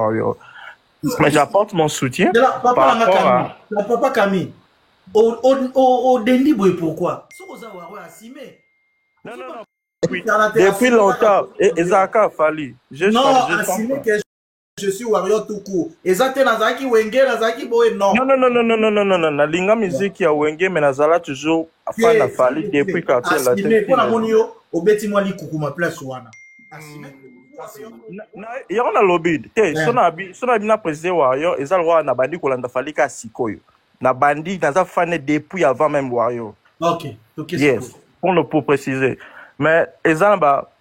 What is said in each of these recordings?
Wario. Mais j'apporte mon soutien par Papa rapport à... Papa Camille. Au Dendi Boy, pourquoi? Non, non, non. Depuis longtemps, Ezaka Fali. Non, assumé que je suis Wario tout court. Ezate Nazaki Wenge, Nazaki Boy, non. Non, non, non, non, non, non, non, non, non. La linga musique ya Wenge, mais Nazala toujours fan de Fali depuis quand elle a été. Pour la monio, au beti moi li kukuma place wana. Il y a un lobby. Son abi na président Wario, ezal roi na bandi kolanda Fali ka sikoyo. Na bandi naza fan depuis avant même Wario. Ok. Yes. Pour préciser. Mais ezal ba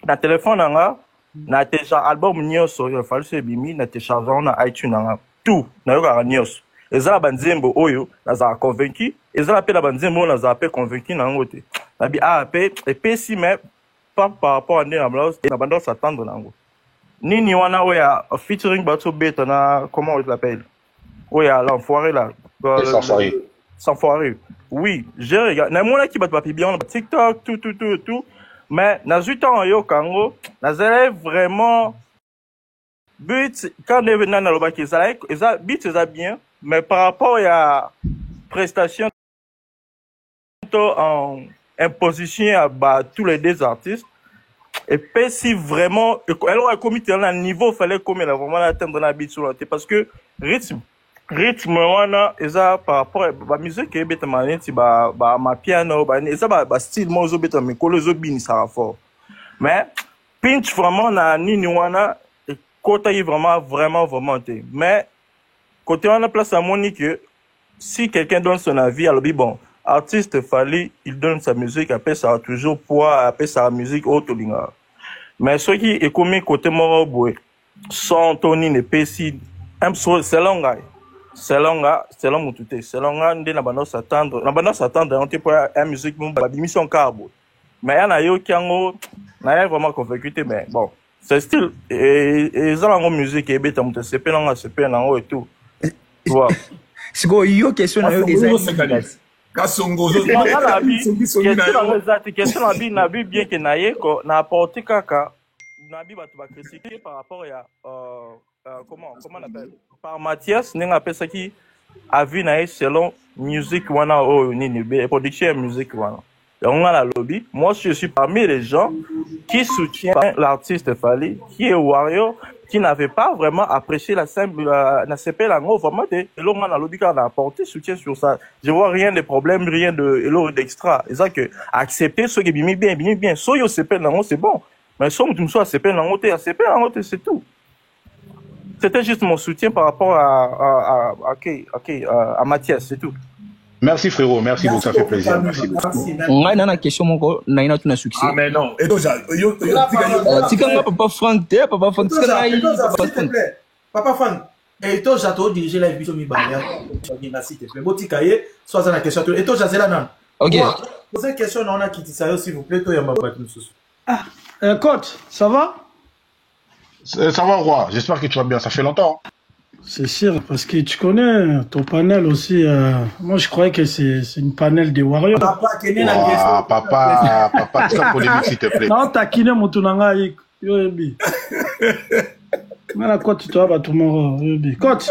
na téléphone nga na télécharge album nyonso yo Fali se bimi na télécharge na iTunes nga tout na yo ka nyonso. Ezala banzembo oyo naza convaincu, ezala pe la banzembo naza pe convaincu na ngote. Na bi pe et si mais par rapport à na bando s'attendre nango. Nini wana oya featuring bato beta na comment on l'appelle? Oya l'enfoiré là. S'enfoiré. Oui, j'ai regardé. Na mona ki bato papi bien TikTok tout. Mais na 8 ans yo kango, na zele vraiment but quand on est venu dans le bac ça but ça bien, mais par rapport à prestation en imposition à tous les deux artistes et puis si vraiment elle aurait commis un niveau fallait comme elle a vraiment atteindre la beat sur la parce que rythme wana eza par rapport à la musique et bête maneti ba ma piano ba eza ba style mo zo bête mais kolo zo bini ça fort mais pinch vraiment na nini wana côté est vraiment té mais côté on a place à Monique si quelqu'un donne son avis alors bon artiste Fali il donne sa musique après ça a toujours poids après sa musique autolinga mais ce qui est comme côté moro boy son Tony ne pesi un c'est long mututé c'est long ndé na bando s'attendre on te pour la musique mon mission carbo mais yana yo kiango na vraiment convaincu mais bon c'est style et ça la musique et beta muté c'est pas non et tout tu vois c'est quoi yo question na yo Kasongo question na bi bien que na ye ko na apporter kaka na bi batu ba critiquer par rapport à comment on appelle par Mathias n'est appelle ça qui a vu na selon musique wana o nini be production musique wana on a la lobby moi je suis parmi les gens qui soutiennent l'artiste Fali qui est Wario qui n'avait pas vraiment apprécié la simple na CP la vraiment et l'on a la lobby qui a apporté soutien sur ça je vois rien de problème rien de d'extra c'est ça que accepter ce qui bien so yo CP non c'est bon mais so mutu so CP non c'est tout. C'était juste mon soutien par rapport à Mathias, c'est tout. Merci frérot, merci beaucoup, ça fait plaisir. Merci beaucoup. On a une question, mon gars, on a une succès. Ah, mais non. Et donc, Papa Frank, Papa Frank, et toi, j'attends diriger la vidéo, s'il te plaît. Botikaye, soit ça la question. Et toi, j'ai la non. Ok. Posez une question, on a quitté ça, s'il vous plaît, toi, il y a ma boîte. Coach, ça va? Ça va, roi. J'espère que tu vas bien. Ça fait longtemps. C'est sûr, parce que tu connais ton panel aussi. Moi, je croyais que c'est une panel des Warriors. Papa, tu as polémique, s'il te plaît. Non, t'as kiné mon tournanga. Yobi. Voilà quoi, tu te vas tout mon Yobi. Coach,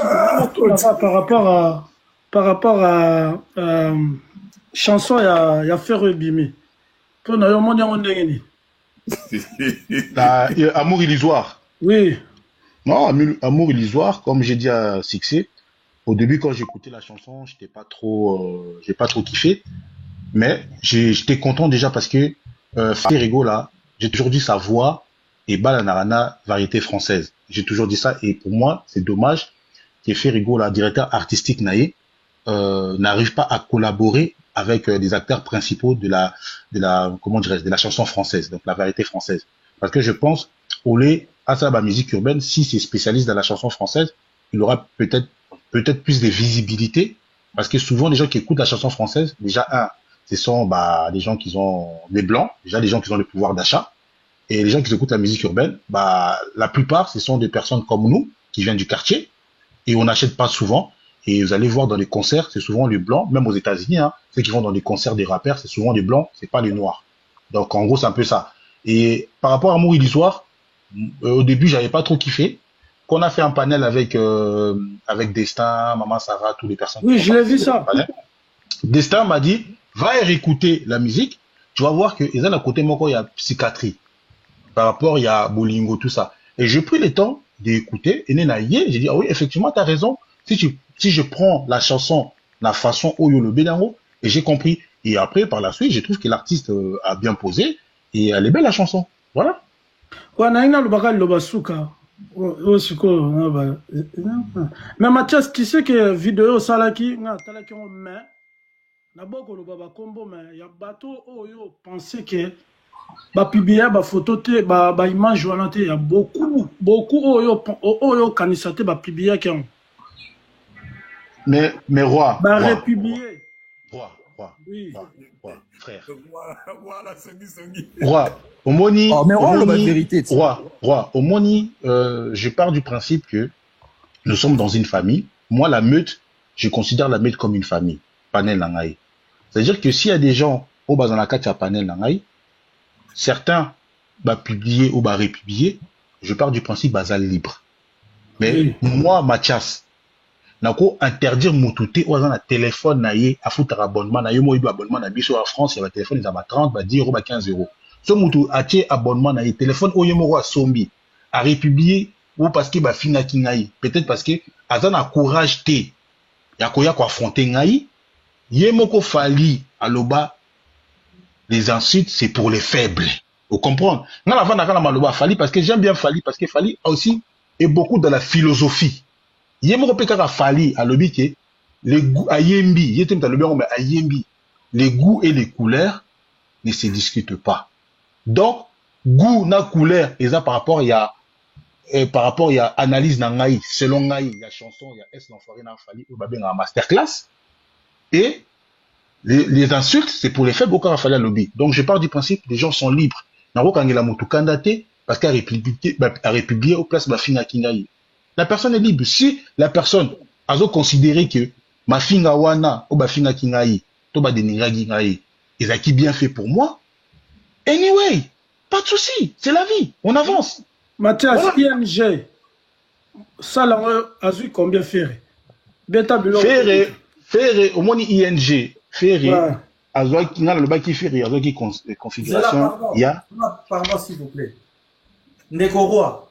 par rapport à chanson, il y a fait Rebimi. Toi, on a eu un monde en Amour illusoire. Oui. Non, Amour illusoire, comme j'ai dit à Sixé, au début quand j'écoutais la chanson, j'ai pas trop kiffé, mais j'étais content déjà parce que Ferrigo là, j'ai toujours dit sa voix et Balanarana variété française. J'ai toujours dit ça et pour moi c'est dommage que Ferrigo là, directeur artistique naïe, n'arrive pas à collaborer avec des acteurs principaux de la chanson française, donc la variété française. Parce que je pense, Olé, à sa musique urbaine, si c'est spécialiste dans la chanson française, il aura peut-être plus de visibilité, parce que souvent les gens qui écoutent la chanson française, déjà ce sont des gens qui ont des blancs, déjà des gens qui ont le pouvoir d'achat, et les gens qui écoutent la musique urbaine, la plupart ce sont des personnes comme nous qui viennent du quartier, et on n'achète pas souvent. Et vous allez voir dans les concerts, c'est souvent les blancs, même aux États-Unis, ceux qui vont dans les concerts des rappeurs, c'est souvent les blancs, c'est pas les noirs. Donc en gros, c'est un peu ça. Et par rapport à Amour illusoire, au début, j'avais pas trop kiffé, qu'on a fait un panel avec, avec Destin, Maman Sarah, toutes les personnes. Oui, qui je ont l'ai vu participé au ça. panel. Destin m'a dit, va réécouter la musique, tu vas voir que ils ont à côté moi il y a psychiatrie par rapport il y a Bolingo tout ça. Et j'ai pris le temps d'écouter et j'ai dit ah oui effectivement tu as raison. Si je prends la chanson la façon Oyo le Bédango et j'ai compris et après par la suite je trouve que l'artiste a bien posé et elle est belle la chanson. Voilà. Ouais, naina lubaka lobasuka. Mais Mathias, tu sais que vidéo salaki nga talaki on mais na boko lo baba kombo mais ya bateau oyo penser que ba publier ba photo te ba image wana te ya beaucoup oyo kanisate ba publier ki Mais roi. ba republier. Roi, Oui. frère. Voilà, Songi. Roi, au moni. Oh, mais roi, la vérité. Roi, au moni, je pars du principe que nous sommes dans une famille. Moi, la meute, je considère la meute comme une famille. Panel Nangaï. C'est-à-dire que s'il y a des gens au bas dans la carte à panel Nangaï, certains va publier ou va républier, je pars du principe basal libre. Mais oui. Moi, Mathias, nako interdire moutouté ou dans un téléphone naïe à foutre abonnement naïe moi il doit abonnement na biso en France il y a téléphone ils a 30 va 10 euros 15 euros ce moutou a tie abonnement naïe téléphone au yemo à sombi à républier ou parce que ba fina kingaï peut-être parce que azan a courage té ya koya ko affronter ngaï yemo ko fali aloba les insultes c'est pour les faibles vous comprenez na la vana kana maloba fali parce que j'aime bien fali parce que fali aussi est beaucoup dans la philosophie. Yemo pe kaka fali à lobi que les goûts ayembi yetem ta lobi on ayembi les goûts et les couleurs ne se discutent pas. Donc goût na couleur et ça par rapport il y a analyse na ngai selon ngai il y a chanson il y a est l'enfoiré na fali ou ba benga masterclass et les insultes c'est pour les faibles au fali à lobi. Donc je pars du principe les gens sont libres. Na ko kangela mutu kandate parce qu'à républier au place ba finga kingai. La personne est libre. Si la personne a considéré que ma finga wana ou ma finga kingaï, to ba deningagi ngai, ils a qui bien fait pour moi. Anyway, pas de souci, c'est la vie, on avance. Mathias, voilà. ING, ça là, a vu combien faire? Faire, au moins ING, faire, a vu qui n'a le bas qui fait, a vu qui configuration, il y a. Pardon, s'il vous plaît. Ndeko Roi.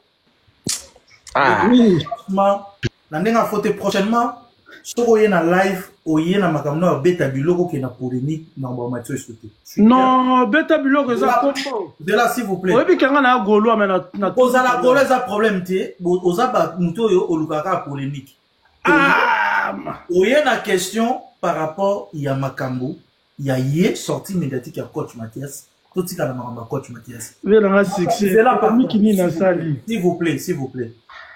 Ah. Oui, na ndenga fote prochainement soko ye na live oye na makamno beta biloko ke na polémique na ba Mathieu Soté. Non, beta biloko za kombo. De là s'il vous plaît. Oui, bi kanga na golo mais na oza la golo za problème te, oza ba muto yo olukaka polémique. Ah, oye na question par rapport ya makambo, ya ye sortie médiatique ya coach Mathias. Tout tika na makamba coach Mathias. C'est là parmi qui ni na sali. S'il vous plaît.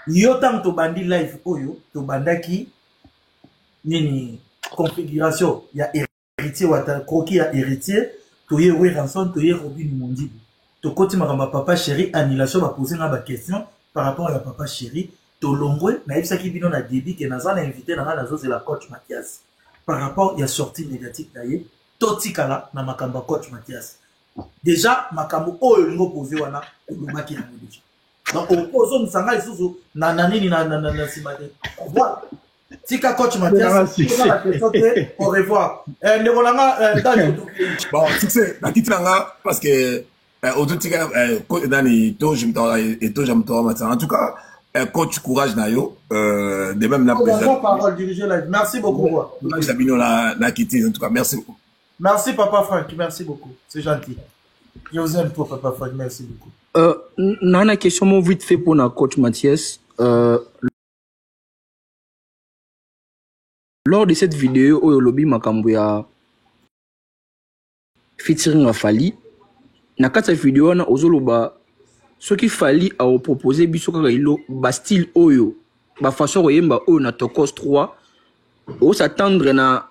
Yo tam to bandi live oyo to bandaki nini configuration ya héritier wata croquis ya héritier to ye we ranson to ye Robin Mondi to koti makamba papa chéri annulation va poser na ba question par rapport à papa chéri to longwe na ibsa ki bino na débit que naza na invité na nazo c'est la coach Mathias par rapport ya sortie médiatique daye to tikala na makamba coach Mathias déjà makambo oyo lingo poser wana lomaki na déjà. Donc, au Msanga, na simade. Voilà. Tika coach Mathias, au revoir. Bon, succès, la petite langa, parce que, au tout cas, Dani, en tout cas, coach courage nayo, de même la parole diriger live. Merci beaucoup. La quitté, en tout cas, merci beaucoup. Merci, Papa Franck, merci beaucoup. C'est gentil. Je vous aime, Papa Franck, merci beaucoup. Nana question mon vite fait pour notre coach Mathias. Lors de cette vidéo où lobby makambo ya featuring a Fali, na kata vidéo na ozoloba ce qui Fali a proposé biso kaka ilo ba style oyo ba façon oyemba oyo na Tokos 3 o s'attendre na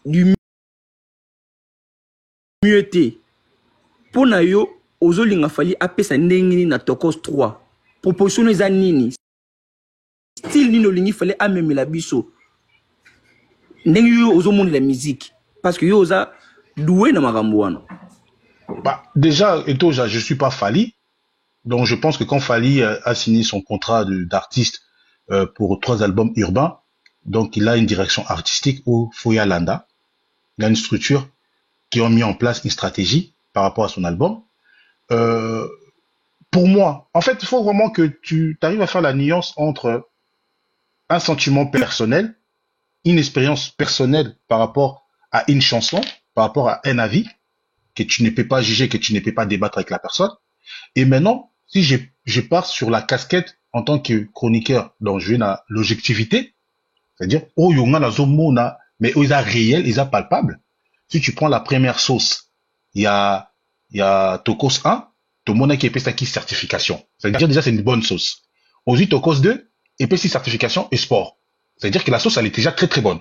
du mieux té pour na yo ozolinga Fali apesa ndengini na Tokos 3 proposition eza nini style nino lingi fallait amemela biso ndenge yo ozomona la musique parce que yo oza doué na makambo wana. Bah déjà je suis pas Fali donc je pense que quand Fali a signé son contrat d'artiste pour 3 albums urbains. Donc, il a une direction artistique au Foya Landa. Il a une structure qui ont mis en place une stratégie par rapport à son album. Pour moi, en fait, il faut vraiment que tu arrives à faire la nuance entre un sentiment personnel, une expérience personnelle par rapport à une chanson, par rapport à un avis, que tu ne peux pas juger, que tu ne peux pas débattre avec la personne. Et maintenant, si je pars sur la casquette en tant que chroniqueur, donc je viens à l'objectivité, c'est-à-dire, oh, il y a la mais ils sont réels, ils sont palpables. Si tu prends la première sauce, il y a Tokos 1, tout le monde qui est qui certification. C'est-à-dire, déjà, c'est une bonne sauce. Aussi, Tokos 2, et puis certification et sport. C'est-à-dire que la sauce, elle est déjà très, très bonne.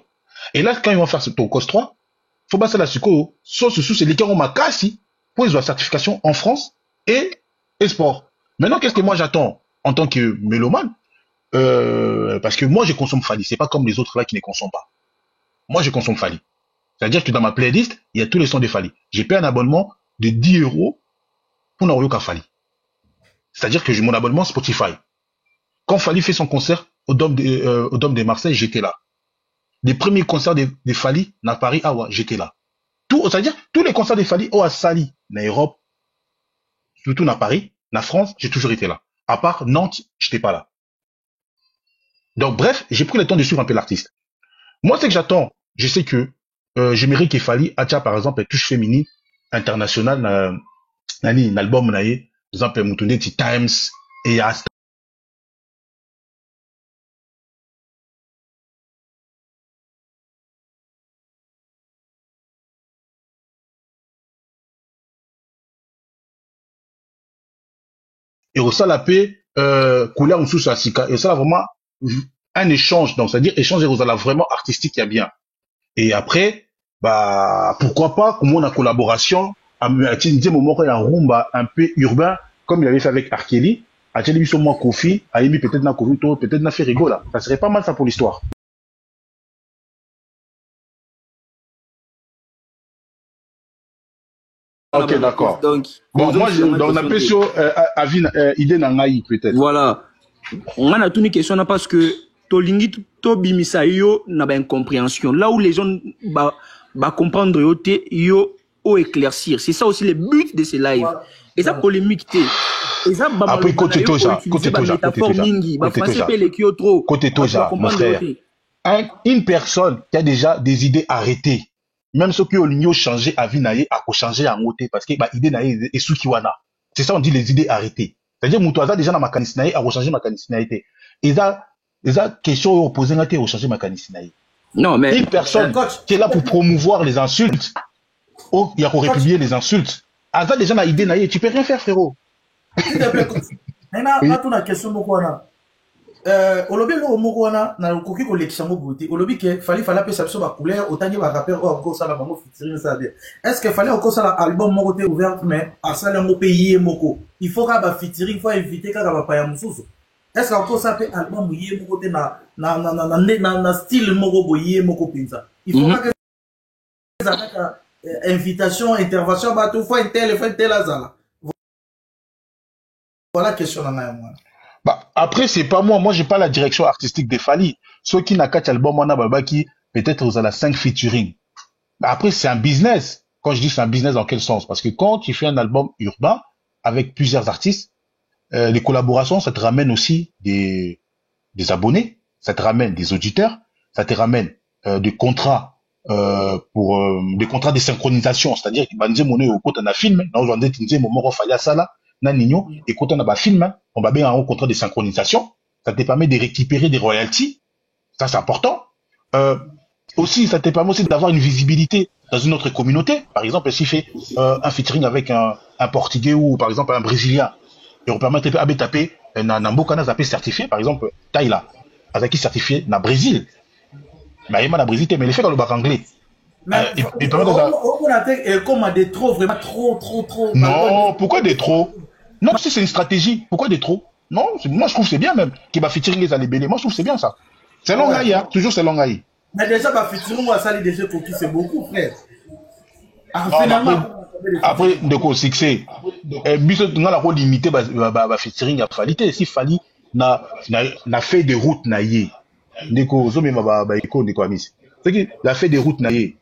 Et là, quand ils vont faire ce Tokos 3, faut pas ça la suko, sauce sous, c'est les qui ont ma cassi, pour ils ont la certification en France et sport. Maintenant, qu'est-ce que moi j'attends en tant que mélomane? Parce que moi, je consomme Fali. C'est pas comme les autres là qui ne consomment pas. Moi, je consomme Fali. C'est-à-dire que dans ma playlist, il y a tous les sons de Fali. J'ai payé un abonnement de 10 € pour n'avoir Fali. C'est-à-dire que j'ai mon abonnement Spotify. Quand Fali fait son concert au Dôme de Marseille, j'étais là. Les premiers concerts de Fali à Paris, j'étais là. C'est-à-dire, tous les concerts de Fali, à Sali, en Europe, surtout à Paris, en France, j'ai toujours été là. À part Nantes, j'étais pas là. Donc, bref, j'ai pris le temps de suivre un peu l'artiste. Moi, ce que j'attends, je sais que j'aimerais qu'il Fali, par exemple, une touche féminine internationale, un album, par exemple, Moutoune Times, et Asta. Et ça la paix, couleur sous sa sika. Et ça, vraiment, un échange. Donc, c'est-à-dire, échange, et ça vraiment artistique, il y a bien. Et après, bah, pourquoi pas, comme on a collaboration, à un moment, il y a un rumba un peu urbain, comme il avait fait avec Arkeli, à télévision, moi, Kofi, à Emi, peut-être na Kofi, peut-être na Ferrigo, là. Ça serait pas mal, ça, pour l'histoire. Ok, d'accord. Donc, bon, moi, on a peu sur idée nangaï, peut-être. Voilà. On a toute une question là parce que Tolingi, Tobimisa, yo, n'a pas incompréhension. Là où les gens va comprendre, yo, éclaircir. C'est ça aussi le but de ces lives. Et ça, polémique, et ça, après, côté Toja, côté Toja, mon frère. Une personne qui a déjà des idées arrêtées, même ceux qui ont changé à vie naïe, à changer en côté, parce que bah idée naïe est sous kiwana. C'est ça on dit les idées arrêtées. C'est-à-dire Moutouaza déjà dans ma canisnaïe à changer ma canisnaïté. Et ça question opposée à changer ma canisnaïe. Non mais une personne qui est là pour promouvoir les insultes, il y a pour républier les insultes. Aza déjà dans idée naïe, tu peux rien faire frérot. Maintenant on a question beaucoup là. Olobi lo moko wana na koki ko lekishango beauté olobi ke fallait pe ça ba couleur autant que ba rappeur encore ça la bango featuring ça bien est-ce que fallait encore ça la album moko te ouvert mais à ça le pays moko il faut ka ba featuring faut inviter ka ba pa ya mususu est-ce que encore ça pe album yé moko te na style moko boyé moko pinza il faut pas que ça ka invitation intervention ba tout faut un tel azala voilà question na moi. Bah, après, c'est pas moi. Moi, j'ai pas la direction artistique des Fali. Ceux qui n'a qu'à album, on a baba qui, peut-être, vous avez 5 featuring. Bah, après, c'est un business. Quand je dis c'est un business, dans quel sens? Parce que quand tu fais un album urbain, avec plusieurs artistes, les collaborations, ça te ramène aussi des abonnés, ça te ramène des auditeurs, ça te ramène, des contrats, des contrats de synchronisation. C'est-à-dire, bah, nous, on est au côté d'un film, nous, on dit, moment, on ça là. Et quand on a un film, on va bien un contrat de synchronisation, ça te permet de récupérer des royalties, ça c'est important. Aussi, ça te permet aussi d'avoir une visibilité dans une autre communauté. Par exemple, si tu fais un featuring avec un Portugais ou par exemple un Brésilien, et on permet de taper un Mbokana Zapé certifié, par exemple, Taïla, avec qui certifié na Brésil. Mais il y a Brésil, mais il fait dans le bac anglais. Comme des trop, vraiment trop. Non, pourquoi des trop? Non, si c'est une stratégie, pourquoi des trop? Non, moi je trouve que c'est bien même. Qui va featuring les alébélés, moi je trouve que c'est bien ça. C'est Longaï, hein, toujours c'est Longaï. Mais déjà, bah featuring moi ça, les déjà coquilles, c'est beaucoup, frère. Après, de quoi succès? Biso, on a la rôle limité, featuring à qualité. Si Fali, na fait des routes na ye ndeko zo mema ba eko ndeko amis c'est que la fait des routes na ye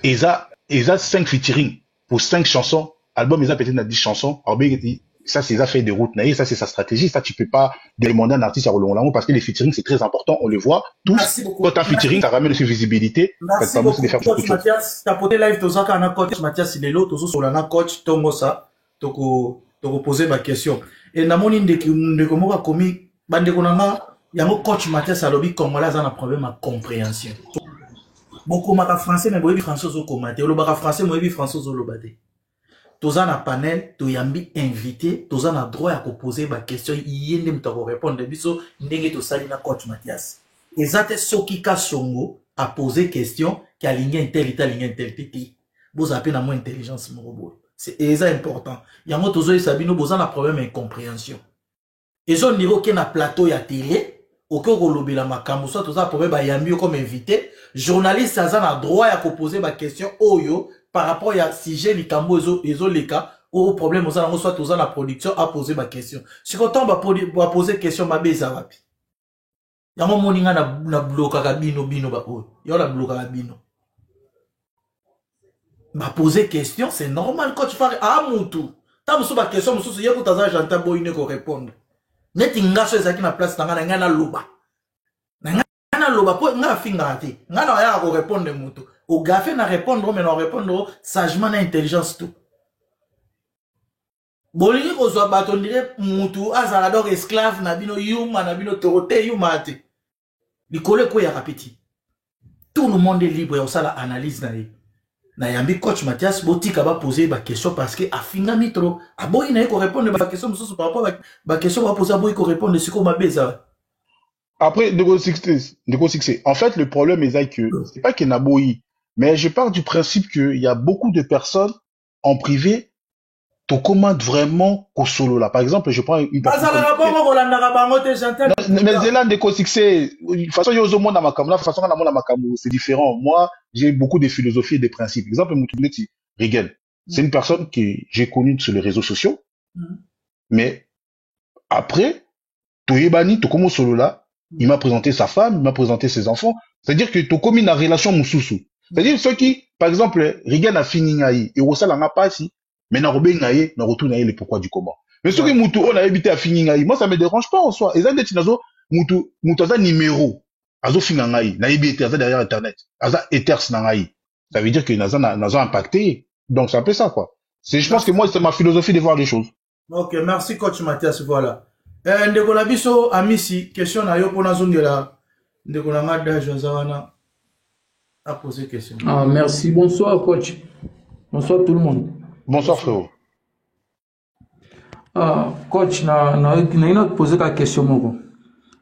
eza 5 featuring pour 5 chansons album eza peut-être na 10 chansons alors bien ça c'est ça fait des routes na ye ça c'est sa stratégie ça tu peux pas demander à un artiste à Rolongo parce que les featuring c'est très important on le voit tous quand un featuring ça ramène aussi visibilité merci beaucoup coach Mathias tapoter live tozaka na coach Mathias Lelo tozo sola na coach tongo ça toko poser ma question et namoni ndeko moka komi bandeko nanga yango coach Mathias alobi congolais za na problème à compréhension beaucoup maka français mais boyebi français zo komate olobaka français moyebi français zo lobate toza na panel toyambi invité toza na droit ya poser ba question yende mtako répondre biso ndenge to sali na coach Mathias ezate soki ka songo a poser question qui a ligne intelligente vous appelez na moins intelligence mon robot c'est important yango tozo esabino boza na problème incompréhension ezo niveau ke na plateau ya télé oko kolobela makambo soit toza problème ba yambi comme invité journaliste aza na droit ya poser ba question oyo par rapport à sujet likambo ezo leka au problème oza nango soit toza la production à poser ma question si content va poser question mabeza wapi yango moninga na bloka ka bino ba oyo yo la bloka ka bino ba poser question c'est normal quand tu fais mutu ta musu ba question musu yeko taza janta boyine ko répondre neti ngaso ezaki na place tanga na loba na loba po nga finga ate nga na ya ko répondre mutu au gafé na répondre mais na répondre sagement na intelligence tout bolingi ko zo bato ndire mutu azala donc esclave na bino yuma na bino torote yuma ate likole ko ya rapeti tout le monde est libre ya osala analyse na yambi coach Mathias botika ba poser ba question parce que afinga mitro aboyi na ko répondre ba question mususu par rapport ba question ba poser aboyi ko répondre siko mabeza. Après, Ndeko Succès. En fait, le problème est que c'est pas qu'il y a boyi, mais je pars du principe qu'il y a beaucoup de personnes en privé te commandent vraiment qu'au solo là. Par exemple, je prends une personne. Mais c'est là Ndeko Succès. De toute façon, yozo monde na makambo, de toute façon na monde makambo, c'est différent. Moi, j'ai beaucoup de philosophie et de principes. Exemple, Moutouneti Rigel. C'est une personne que j'ai connue sur les réseaux sociaux. Mais après, Toyebani, Tokomo solo là. Il m'a présenté sa femme, il m'a présenté ses enfants. C'est-à-dire que tu commis une relation moussousou. C'est-à-dire ceux qui, par exemple, Rigan a fini ngaï, et Rosa n'a pas si, mais n'a robé ngaï, n'a retourné ngaï le pourquoi du comment. Mais ceux qui moutou, on a évité à finir ngaï, moi ça me dérange pas en soi. Et ça, nazo, moutou aza numéro, azo fini ngaï, n'a évité aza derrière internet, aza eters ngaï. Ça veut dire que naza impacté. Donc c'est un peu ça, quoi. Je pense que moi, c'est ma philosophie de voir les choses. Ok, merci coach Mathias, voilà. Ndeko na biso amisi question na yo pona zongela ndeko na ngada Jozawana a posé question. Ah merci, bonsoir coach. Bonsoir tout le monde. Bonsoir frérot. Ah coach na ina poser la question moko.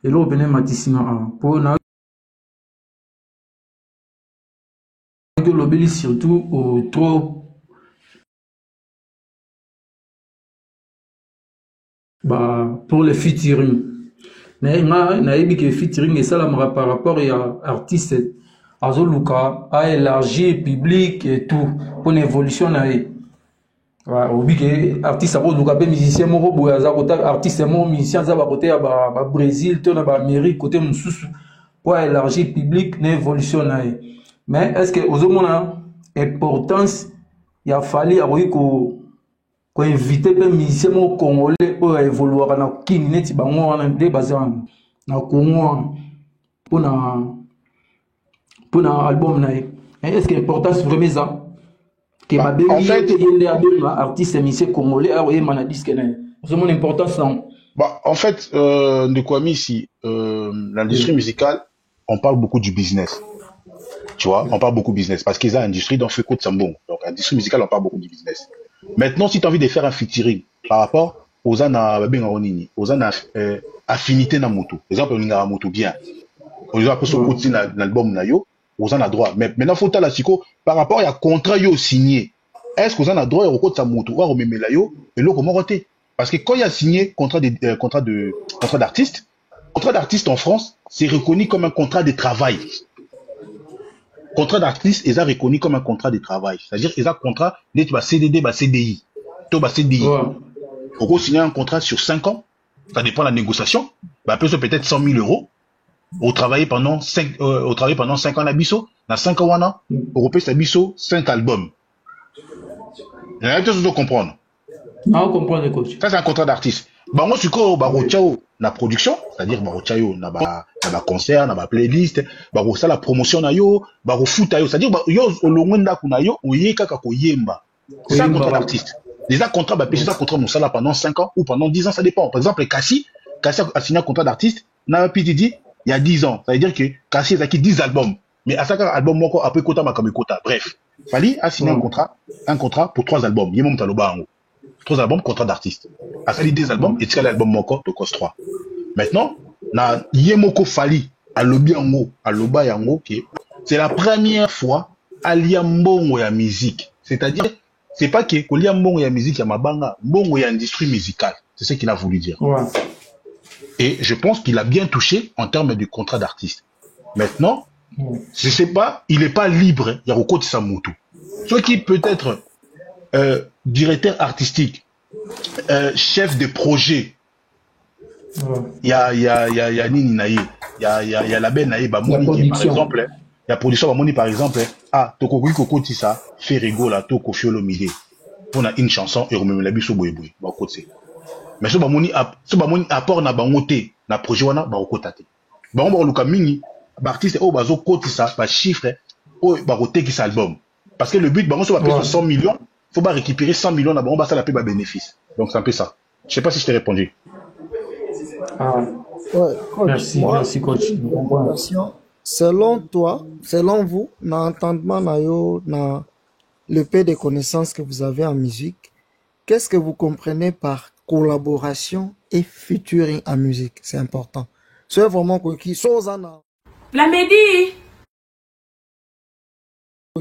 Et là bene matisina pour na que l'obéli surtout au trop pour le featuring. Mais na ebi que featuring et ça la par rapport à artiste azoluka a élargi public et tout pour une évolution na e. Wa obi que artiste azoluka be musicien moko boya za kota artiste mo musicien za ba côté ba Brésil to na ba Amérique côté mususu pour élargir public na évolution na e. Mais est-ce que ozomona importance ya fali a ko inviter pe musicien mo congolais pour évoluer na king neti bango wana nde bazana na Congo pour na album na est-ce que importance vraiment ça que ma belle yende abema artiste musicien congolais a oye mana disque na c'est mon importance non. Bah en fait de quoi ici l'industrie musicale on parle beaucoup du business. Tu vois, on parle beaucoup business parce qu'ils ont une industrie dans Feko Tsambon. Donc, industrie musicale, on parle beaucoup du business. Maintenant, si tu as envie de faire un featuring par rapport aux affinité na moto. Par exemple, on a moto bien. On a après ce l'album na yo, aux a droit. Mais maintenant, faut la siko par rapport à contrat yo signé. Est-ce qu'on a droit au côté de sa moto ou au même la yo et l'autre comment roter? Parce que quand il y a signé contrat d'artiste, contrat d'artiste en France, c'est reconnu comme un contrat de travail. Contrat d'artiste, ils ont reconnu comme un contrat de travail. C'est-à-dire qu'ils ont un contrat, tu vas CDD, bah CDI. Tu vas CDI. On va signer un contrat sur 5 ans. ça dépend de la négociation, bah, peut-être 100 000 euros, au travailler pendant 5 ans à Bisso, dans 5 ans, au repère Bisso, 5 albums. Il y a tout comprendre. Ah, on comprend le coach. Ça, c'est un contrat d'artiste. Bah, moi, je suis la production, c'est-à-dire, na concert, na playlist, ça, la promotion, na yo, foot, c'est-à-dire, yo, olongwenda kuna yo, oye kaka koyemba. C'est un contrat d'artiste. Les contrats, bah, ça, contrat, nous, ça, là, pendant 5 ans ou pendant 10 ans, ça dépend. Par exemple, Cassie a signé un contrat d'artiste, na PTD, il y a 10 ans. Ça veut dire que Cassie a acquis 10 albums. Mais à chaque album, moi, après, quota, ma comme quota. Bref. Fali a signé un contrat pour 3 albums. Yemom Taloba en haut. 3 albums, contrat d'artiste. A sali 2 albums, et tu as l'album Moko, de cause 3. Maintenant, na Yemoko Fali, à l'obi en haut, à l'oba en haut, c'est la première fois à l'yambongo ya musique. C'est-à-dire, c'est pas que l'yambongo ya musique ya mabanga, mbongo ya industrie musicale. C'est ce qu'il a voulu dire. Ouais. Et je pense qu'il a bien touché en termes de contrat d'artiste. Maintenant, je sais pas, il n'est pas libre, il y a Roko Tissamutu. Ce qui peut être directeur artistique, chef de projet, il y a Nini Naye, il y a la Ben Naye, Bamoni, par exemple, il y a production Bamoni, par exemple, Tokogui Koko Tissa, fait rigola, Toko Fiolo Mide. On a une chanson, et on me l'a vu sur Boyboy, mais ce Bamoni apport na bangote, na projet wana, Barokotate. Bambo Luka Mini, artiste, bazo Kotissa, ba chiffre, baroté qui album. Parce que le but, on va payer 100 millions, il faut pas récupérer 100 millions, on va ça la paix bénéfice. Donc c'est un peu ça. Je sais pas si je t'ai répondu. Ouais, coach. Merci coach. Selon toi, selon vous, dans l'entendement, dans le peu de connaissances que vous avez en musique, qu'est-ce que vous comprenez par collaboration et featuring en musique? C'est important. C'est vraiment qui sont en la Médie.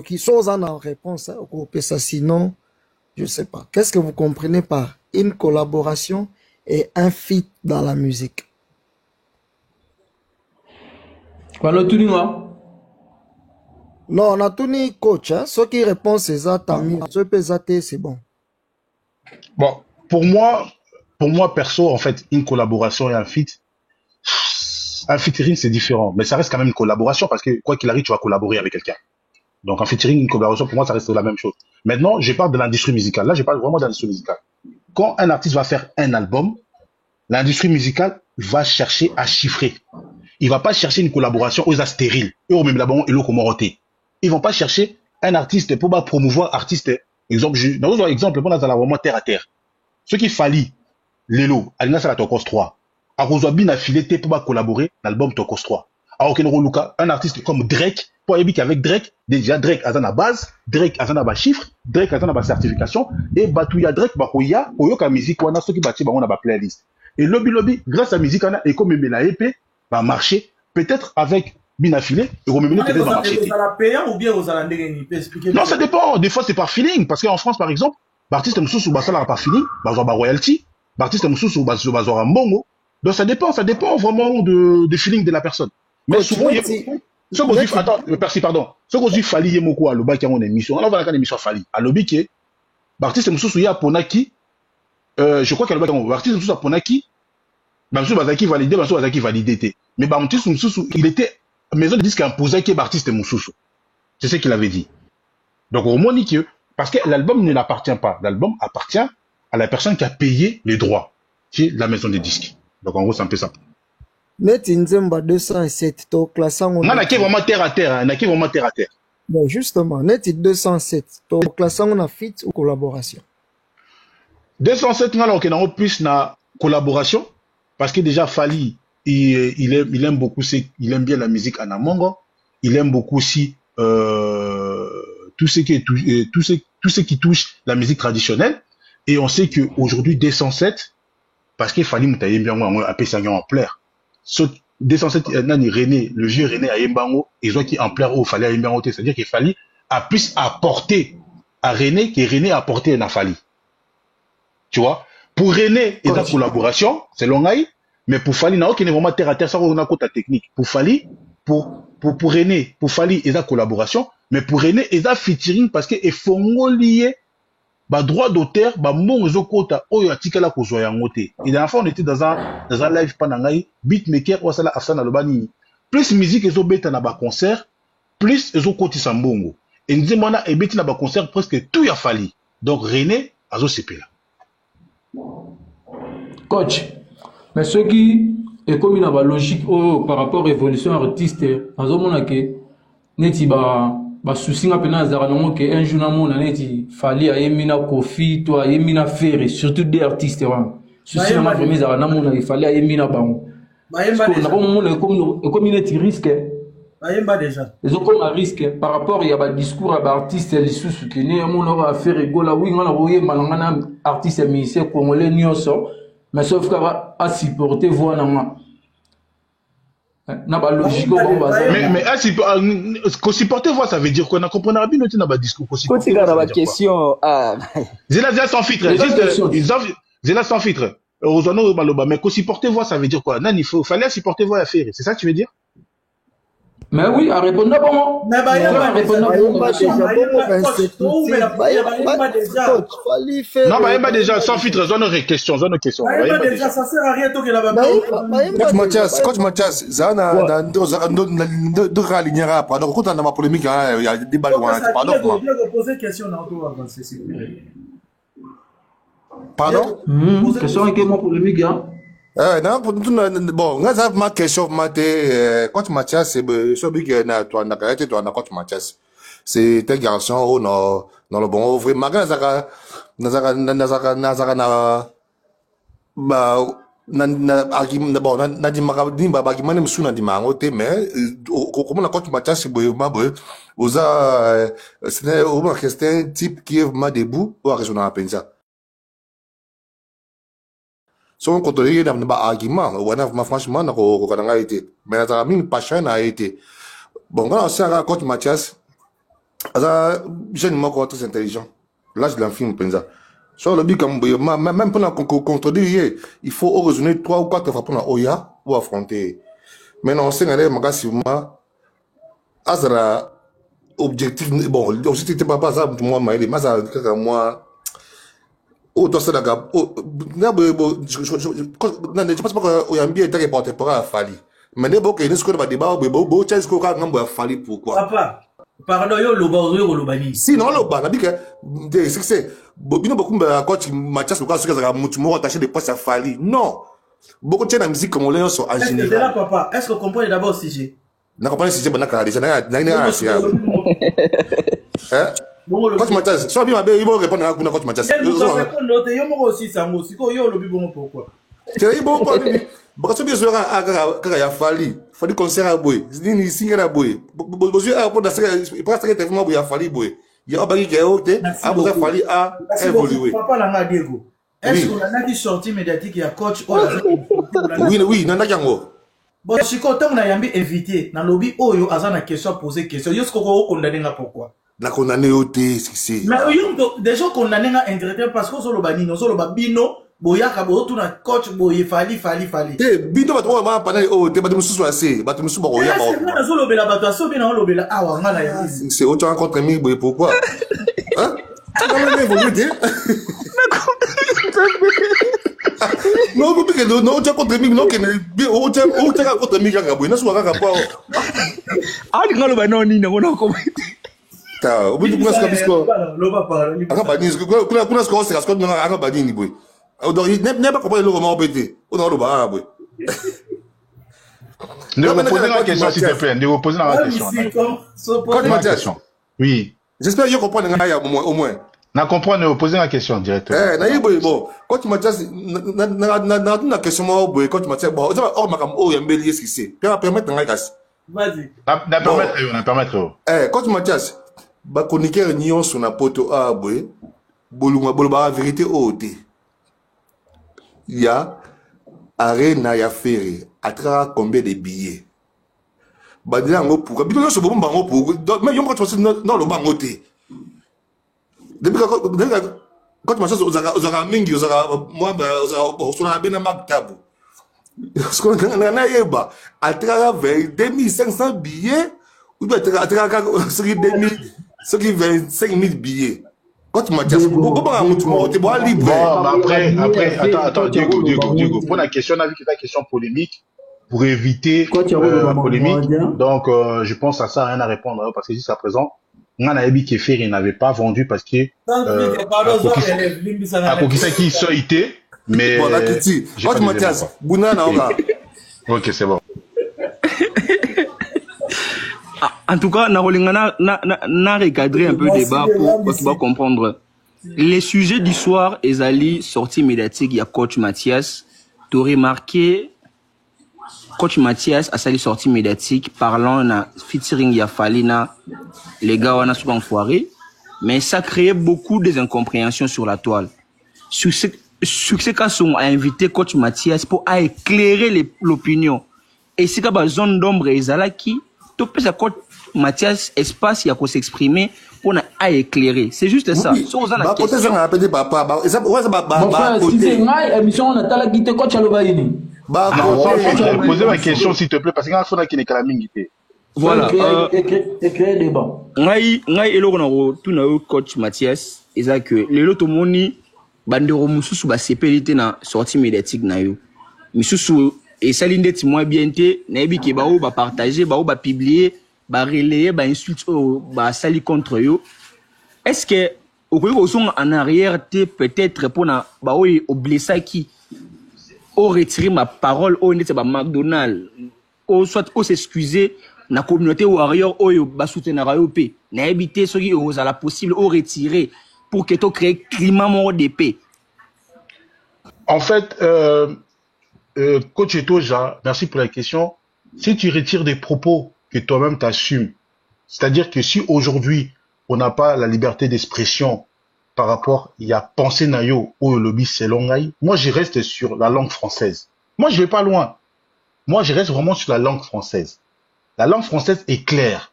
Qui sont en réponse au ça, sinon, je sais pas. Qu'est-ce que vous comprenez par une collaboration et un feat dans la musique? Voilà tout moi. Non, on a tout ni coach. Hein? Ceux qui répondent c'est ça, c'est bon. Bon, pour moi perso, en fait, une collaboration et un feat, un featuring c'est différent, mais ça reste quand même une collaboration parce que quoi qu'il arrive, tu vas collaborer avec quelqu'un. Donc un featuring, une collaboration, pour moi, ça reste la même chose. Maintenant, je parle de l'industrie musicale. Là, je parle vraiment de l'industrie musicale. Quand un artiste va faire un album, l'industrie musicale va chercher à chiffrer. Il va pas chercher une collaboration aux stériles. Eux, même là-bas, et l'eau ils vont pas chercher un artiste pour promouvoir artiste. Exemple, dans un exemple, on a vraiment terre à terre. Ce qui fallait, Lelo, Alina Sala Tokos 3, à Roswabin a filé pour collaborer l'album Tokos 3. À Okenro Luka, un artiste comme Drake, pour éviter qu'avec Drake, déjà Drake a la base, Drake a la chiffre, Drake a la certification, et Batouya Drake, Bakoya, Oyoka musique, on a ceux qui battent, on a la playlist. Et lobby, grâce à la musique, on a, et comme la épée, va marcher, peut-être avec Binafilé, et on peut-être va marcher. Vous allez payer ou bien vous allez expliquer? Non, ça dépend. Des fois, c'est par feeling. Parce qu'en France, par exemple, l'artiste Moussous ou Bassala par feeling, Bazoa royalty, l'artiste Moussous ou Bazoa Mbongo. Donc ça dépend vraiment de feeling de la personne. Mais souvent, ce qu'on dit, attends, merci, pardon. Ce qu'on dit, Fali Yemoko, à l'Oba qui a une émission. On va la émission Fali. À l'Obi qui est, l'artiste Moussous, il y a Ponaki, je crois qu'à l'Oba, l'artiste Moussous à Ponaki, Bamsou Bazaki validé, Bamsou Bazaki validé. Mais Bamsou Moussous, il était, maison de disque imposée qui est l'artiste Moussous. C'est ce qu'il avait dit. Donc, au moins, que, parce que l'album ne l'appartient pas. L'album appartient à la personne qui a payé les droits, qui est la maison de disques. Donc, en gros, c'est un peu ça. Net Nzemba 207, to classant. On a qui vraiment terre à terre, on a qui vraiment terre à terre. Bon, justement, Net 207, to classant, on a fit ou collaboration. 207, on a plus na collaboration, parce que déjà, Fali, il aime beaucoup, il aime bien la musique en amongo, il aime beaucoup aussi, tout ce qui touche la musique traditionnelle. Et on sait qu'aujourd'hui, 207, parce qu'il fallait m'tailler bien, on a appelé ça en pleurs. Ce 207, René, le vieux René à Yembango, ils ont qui en pleurs, il fallait Yembango, c'est-à-dire qu'il fallait à plus apporter à René que René a apporté à Fali. Tu vois? Pour René, et la collaboration, c'est l'ongaï, mais pour Fali, n'a aucun vraiment terre à terre, ça, on a côté technique. Pour Fali, pour René, pour Fali, et la collaboration, mais pour René, et la featuring, parce que, et faut lié Bah, droit d'auteur, bah, mon réseau quota, oyo atikala kozwa yango te. Et la fois, on était dans un live panangai, beatmaker, ou asala afsana lobani. Plus musique, ezo beta na ba concert, plus ezo koti sambongo. Et nous disons, et beti na ba concert, presque tout y a fallu. Donc, René, azo sepela. Coach, mais ce qui est comme une logique par rapport à l'évolution artiste, neti ba souci nga pena zara nango ke un jour na mona neti fali ayemina Kofi to ayemina Ferry surtout des artistes wa souci na vraiment zara na mona fali ayemina bango bayemba déjà na mona comme neti risque bayemba déjà ils ont comme un risque par rapport il y a ba discours à ba artiste les sous que ne mona va faire rigola oui ngana boyemba ngana artiste musicien congolais nyonso mais sauf que à supporter voix na mais supporter voix ça veut dire quoi? On comprend bien notre na ba discours supporter la question Zela sans filtre Zela sans filtre Rosono Baloba mais supporter voix ça veut dire quoi? Nan il fallait supporter voix à faire, c'est ça que tu veux dire? Mais oui, à répondre bon. Mais non, bah déjà sans filtre, zone question. Déjà ça sert à rien tout que là-bas. Coach Mathias, Zana de ralignera pardon quand on a ma polémique il y a des balles pardon. Je poser question dans tout avancer s'il vous plaît. Pardon? Question qui est mon polémique hein. Non, bon, ma question, coach Mathias, c'est celui qui est toi, coach Mathias. C'est un garçon, dans le bon, vraiment, c'est un type qui est vraiment debout, ou à raison à peine ça. Son côté n'a pas argument on franchement n'a pas été mais la mine passion a été bon quand on sait à coach Mathias ça jeune moi très intelligent là je l'enfile penza sur le but comme même pendant qu'on contredire il faut raisonner 3 ou 4 fois pour oya ou affronter mais non c'est un massivement azra objectif bon l'objectif n'était pas ça moi mais ça moi oh dans ça d'accord je pense pas que Oyambi est reporté pour Fali mais ne beaucoup ne score pas débat beau chance ko ka ngambo Fali pourquoi papa pardon yo lobani sinon loba na bika de succès bino beaucoup ba coach Mathias ko ka ka mutu mo attaché de poste à Fali non beaucoup de musique comme on sont en général papa est-ce que vous comprenez d'abord sujet na comprendre sujet bana ka déjà na hein coach Mathias, soit bien il va répondre à coach Mathias. Pourquoi? C'est bon quoi parce que bien sûr quand il a fallu concert à boy ni singer à boy besoin à pour ça il prend ça tellement boy a fallu boy il y a pas qui est haute a besoin fallu à évoluer papa la Diego est-ce qu'on a dit sortie médiatique il y a coach oui nana yango bon si quand on a yambi invité dans lobby oyo azana question poser question yo ce qu'on condamné pourquoi la condamné ôté c'est mais déjà condamné indirectement parce que solo banino solo babino boyaka bo tout na coach boye fali eh bino ba to ma pana o te ba de musu assez ba de musu ba oya ba solo bela ba to so bina lobela awa ngala ya c'est autant contre mi boye pourquoi hein comment même évoluer non parce que non tu contre mi non que o tu contre mi ga boye na so ga pa ali ngalo ba noni na ngona ko ta o bitu kuna bisko aka ba ni kuna sko c'est parce que non aka ba ni boye donc il n'est pas compris le roman embêté on a le bas boy ne vous posez la question s'il te plaît ne vous posez la question oui j'espère que vous comprenez au moins na comprendre ne vous posez la question directement na bon quand tu m'as dit na question moi boy quand tu m'as dit bon oh makam oh yambeli ce qui c'est puis permettre na gas vas-y na permettre quand tu m'as dit ba chroniqueur nion sur na poto a boy boluma bolba vérité oté il y a Arena ya Ferry à travers combien de billets bah déjà ngo pour bino so bomba ngo pour mais yom quand tu non le bango té depuis quand tu ozaka mingi ozaka moi ozaka na bena maktabu ce qu'on a yeba à travers 2500 billets ou bien à travers ce qui 25 000 billets Coach Mathias, comment tu vas libre? Bon, mais après, attends, Diego, pour la question, on a vu que c'est une question polémique, pour éviter polémique, donc je pense à ça, rien à répondre, parce que jusqu'à présent, on a dit que Ferry n'avait pas vendu parce que à Kokisa qui soit été, mais bon, Coach Mathias, Bounana, ok, c'est bon. En tout cas, n'a recadré un peu le débat pour tu vas comprendre. Les sujets du soir, Ezali, sortie médiatique, il y a Coach Mathias. Tu aurais marqué, Coach Mathias a sali sortie médiatique parlant na featuring Yafalina, les gars on a souvent foiré, mais ça créait beaucoup de incompréhensions sur la toile. Succès Kasson a invité Coach Mathias pour éclairer l'opinion. Et c'est comme zone d'ombre Ezalaki, tu peux Coach Mathias espace il y a pour s'exprimer pour éclairer. C'est juste ça. Oui. Mon frère, si c'est une émission, on a la guitare coach à l'ovaïni. Posez ma question s'il te plaît parce qu'il y a un qui n'est qu'à la mingité. Voilà. Éclairez débat. Ngai eloko na tout na Coach Mathias, eza que lelo to moni bandero mususu ba sepelité na sortie médiatique na yo. Misusu et salinde ti moins bien té na yebi ke ba o ba partager, ba o ba publier, ba relayer, ba insulte ba sali contre yo. Est-ce que au ko sont en arrière té peut-être pour na ba o blessa qui au retirer ma parole au nete ba McDonald au soit au s'excuser na communauté warrior oyo ba soutenir yo pe na éviter ce qui aux la possible au retirer pour que to créer climat mort de paix. En fait coach Etoja, merci pour la question. Si tu retires des propos que toi-même t'assumes, c'est-à-dire que si aujourd'hui on n'a pas la liberté d'expression par rapport il y a pensée nayo au lobby selon ngai, moi je reste sur la langue française. Moi je vais pas loin. Moi je reste vraiment sur la langue française. La langue française est claire.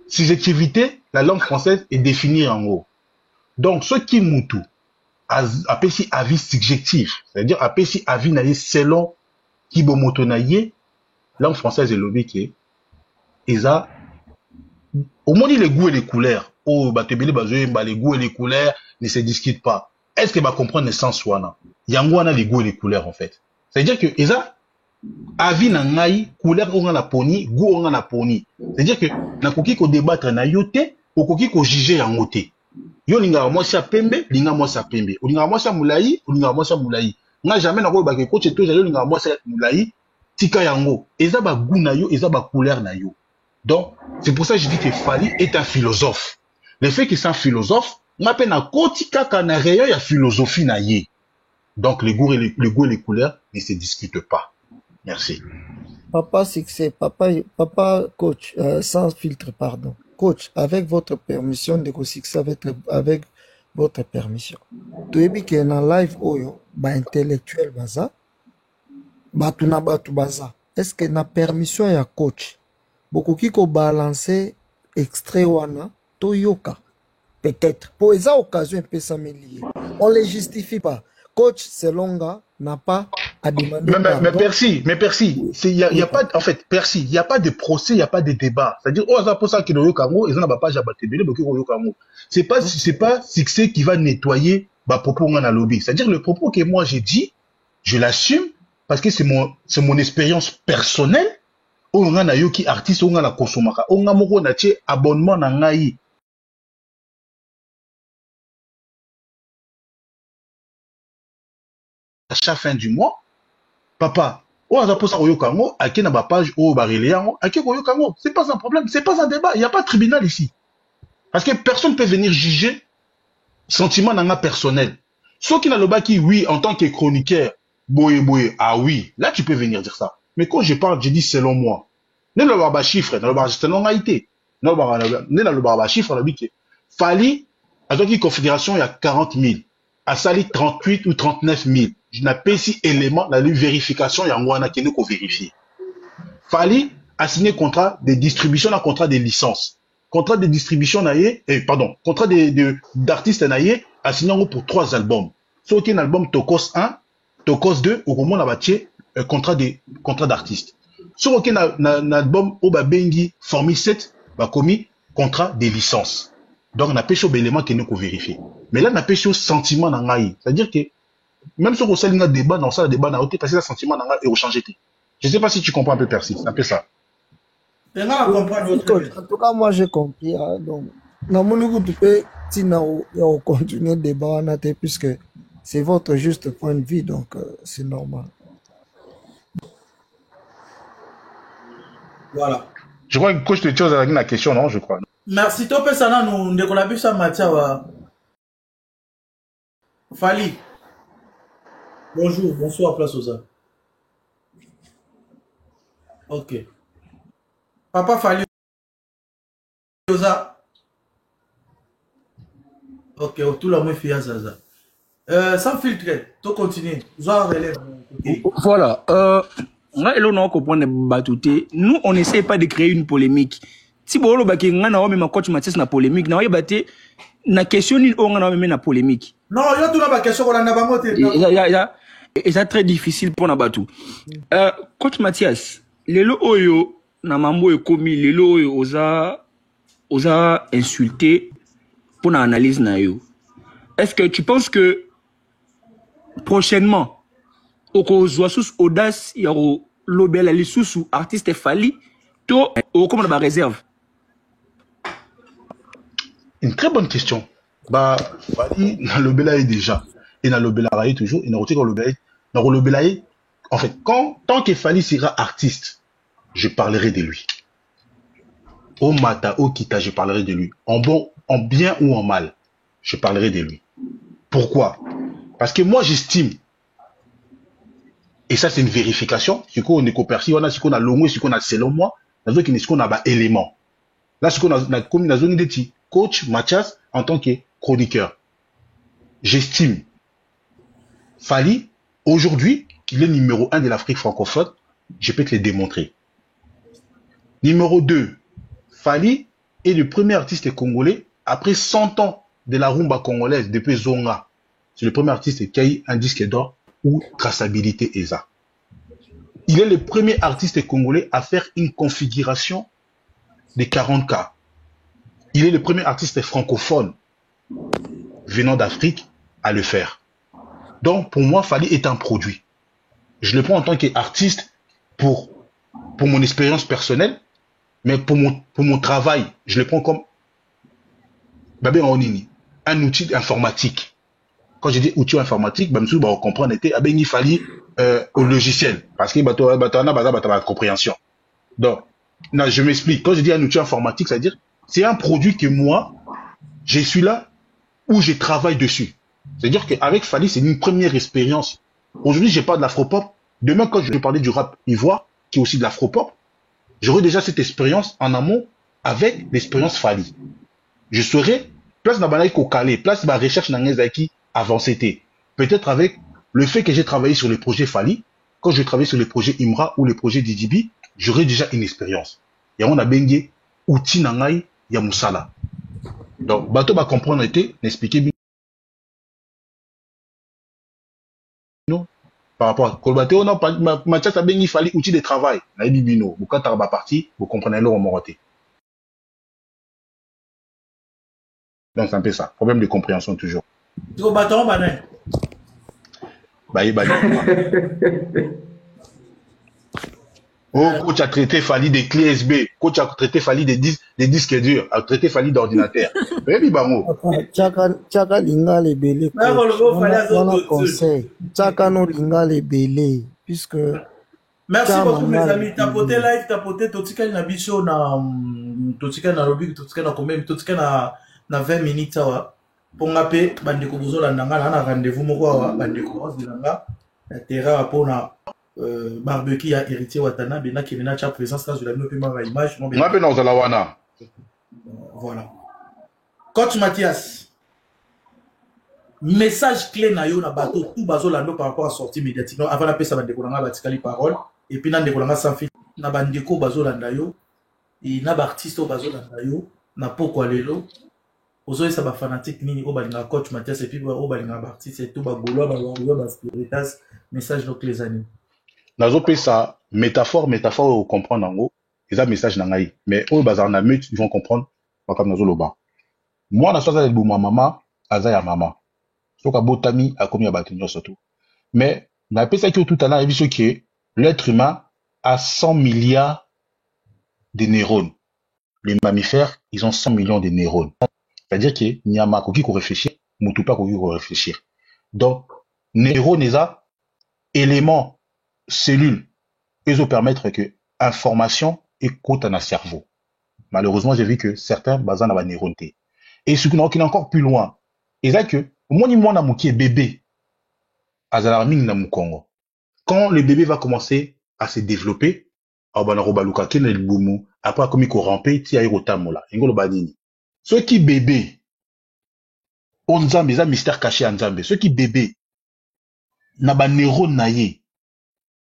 Subjectivité, la langue française est définie en haut. Donc, ce qui moutou, appelle si avis subjectif, c'est-à-dire appelle si avis naïe selon qui bomoto naïe, langue française est lobby qui est, ça, au moins les goûts et les couleurs, oh, bah, les goûts et les couleurs ne se discutent pas. Est-ce que va comprendre le sens wana? Yangwana les goûts et les couleurs, en fait. C'est-à-dire que, ça, avis na ngai couleur on na poni goût on na poni, c'est-à-dire que na koki ko débattre na yote o koki ko juger yango te yo linga moi sa pembe linga moi sa pembe o linga moi sa mulai o linga moi sa mulai nga jamais na ko ba ke coach to yo linga moi sa mulai tika yango eza ba goût na yo eza ba couleur na yo. Donc c'est pour ça que je dis que Fally est un philosophe. Le fait qu'il soit un philosophe na pe na kotika kana rayon ya philosophie na ye. Donc les goûts et les couleurs ne se discutent pas. Merci. Papa succès, papa coach, sans filtre, pardon. Coach, avec votre permission, de succès avec votre permission. Tu es que dans live oyo, ba intellectuel baza, batu na batu baza. Est-ce que na permission ya coach, beaucoup qui ko balancer extrait wana, to yoka, peut-être. Pour esa occasion un peu s'améliorer. On les justifie pas. Coach Selonga n'a pas à demander. Mais Percy, il y a pas, en fait, Percy, il n'y a pas de procès, il n'y a pas de débat. C'est-à-dire, oh, ça pour ça qu'il y a eu Kango, ils n'ont pas déjà battu, c'est pas succès qui va nettoyer, bah, propos on a lobby. C'est-à-dire, le propos que moi j'ai dit, je l'assume, parce que c'est mon expérience personnelle. On a yo qui artiste, on a la consommaka, on a moko na tie abonnement na ngai. À chaque fin du mois, papa, on a posé au Yokango, à qui n'a pas page au Bariléango, à qui au Yokango. C'est pas un problème, c'est pas un débat, il n'y a pas de tribunal ici. Parce que personne ne peut venir juger sentiment d'un personnel. Ceux qui n'a le bas qui, oui, en tant que chroniqueur, boye, ah oui, là tu peux venir dire ça. Mais quand je parle, je dis selon moi. Ne le barba chiffre, ne le barba selon Haïti. Ne le barba chiffre, le but Fally, à tant qu'il configuration, il y a 40 000. À Sali, 38 ou 39 000. Je n'ai pas ici élément dans la vérification, il y a un qui nous vérifier. Fally a signé contrat de distribution, un contrat de licence. Contrat de distribution, contrat d'artiste a signé pour 3 albums. Soit un album Tokos 1, Tokos 2, au moment où on a battu contrat d'artiste. Soit un album Oba Bengi Formule 7, va commis contrat de licence. Donc, n'a pas chaud élément qui nous vérifier. Mais là, n'a pas chaud sentiment dans ngaï. C'est-à-dire que, même si on a un débat, dans ça, le débat n'a pas parce que le sentiment dans ngaï est changé. Je ne sais pas si tu comprends un peu, Percy. C'est un peu ça. En tout cas, moi, j'ai compris. Hein, donc, dans mon niveau, tu peux continuer le débat, puisque c'est votre juste point de vue, donc c'est normal. Voilà. Je crois que coach de choses avec la question, non, je crois. Merci. Toi, personnellement, nous décollons ça, Mathia. Fali. Bonjour, bonsoir, place aux hommes. Ok. Papa Fali. Ok, tout le monde fait ça. Sans filtre, tu continues. Voilà. Nous, on n'essaie pas de créer une polémique. Si vous avez un coach Mathias na polémique, vous avez une question na polémique. Non, il y a une question qu'on a c'est très difficile pour Nabatu. Coach Mathias, lelo oyo na mambo ekomi lelo oyo oza insulté pour l'analyse na yo. Est-ce que tu penses que prochainement au sous audace yaro lobela li sous artiste Fali to au comme la réserve? Une très bonne question. Bah Fali na lobela déjà et na lobela toujours et na roté lobela en fait tant que Fali sera artiste, je parlerai de lui. Au mata, au kita, je parlerai de lui. En bon, en bien ou en mal, je parlerai de lui. Pourquoi? Parce que moi, j'estime, et ça, c'est une vérification, ce qu'on est coperci, on a ce qu'on a longué, ce qu'on a selon moi, ce qu'on a bas élément. Là, ce qu'on a comme la zone de coach Mathias en tant que chroniqueur. J'estime Fali, aujourd'hui, il est numéro 1 de l'Afrique francophone, je peux te le démontrer. Numéro 2, Fali est le premier artiste congolais après 100 ans de la rumba congolaise depuis Zonga. C'est le premier artiste qui a eu un disque d'or ou traçabilité ESA. Il est le premier artiste congolais à faire une configuration de 40K. Il est le premier artiste francophone venant d'Afrique à le faire. Donc pour moi, Fali est un produit. Je le prends en tant qu'artiste pour mon expérience personnelle, mais pour mon travail, je le prends comme un outil informatique. Quand je dis outil informatique, on comprend il fallait au logiciel parce que la compréhension. Donc, je m'explique. Quand je dis un outil informatique, c'est-à-dire c'est un produit que moi, je suis là où je travaille dessus. C'est-à-dire qu'avec Fali, c'est une première expérience. Aujourd'hui, je parle de l'afropop. Demain, quand je vais parler du rap ivoire, qui est aussi de l'afropop, j'aurai déjà cette expérience en amont avec l'expérience Fali. Je serai place d'Abanaï Kokale, place de ma recherche dans les avancée. Peut-être avec le fait que j'ai travaillé sur le projet Fali, quand je travaille sur le projet Imra ou le projet Didibi, j'aurai déjà une expérience. Et on a bengue outil nangai ya musala. Donc, bateau va comprendre n'expliquer bien. Non, par rapport à Kolbato, non, Mathias a bengue Fali outil de travail. Na bibino, vous quand t'as parti, vous comprenez le remonté. Donc, c'est un peu ça. Problème de compréhension toujours. Tu vas battre bané. Oh, coach a traité Fali des clés USB. Coach a traité Fali des disques durs. A traité Fali d'ordinateur. Baby bango. Tchaka linga les belé. On conseil. Tchaka no linga les belé. Puisque. Merci beaucoup mes amis. Tapoté live, tapoté totika na biso na totika na lobby, totika na combien, totika na 20 minutes awa. Ponga pe bandeko bozola nanga na rendez-vous moko awa bandeko ozelanga na terrain pona barbecue ya héritier watana bena qui vena cha présence là je la note ma image non pe na zalawana. Voilà. Coach Mathias. Message clé na yo na bateau tout bazolando par rapport à sortie médiatique avant la pesa bandeko nanga batikali parole et puis na ndeko nanga sans fil na bandeko bazolanda yo et na ba artiste bazolanda yo na poko lelo ozoye sa ba fanatique nini o balinga coach Mathias et puis o balinga ba artiste et tout ba golo ba spiritas message donc les amis nazo pesa métaphore au comprendre en gros et ça message na ngai mais o bazar na meute ils vont comprendre comme nazo loba Moi, na soza le mama, aza ya mama. Soka botami, a commis à bâtonnier surtout. Mais, na pesa qui tout à l'heure, il que l'être humain a 100 milliards de neurones. Les mammifères, ils ont 100 millions de neurones. C'est-à-dire qu'il n'y a pas qui réfléchir, moutou pas qui réfléchir. Donc, neurones, les éléments, cellules, ils vont permettre que information écoute dans le cerveau. Malheureusement, j'ai vu que certains basent dans la neurones. Et ce qui est encore plus loin, c'est que, moi, qui est bébé, à Zalarming, dans mon Congo. Quand le bébé va commencer à se développer, après, comme il faut ramper, il y a un ceux qui bébé, on Nzambe, ça mystère caché en Nzambe. Ceux qui bébé, na ba neurone na ye,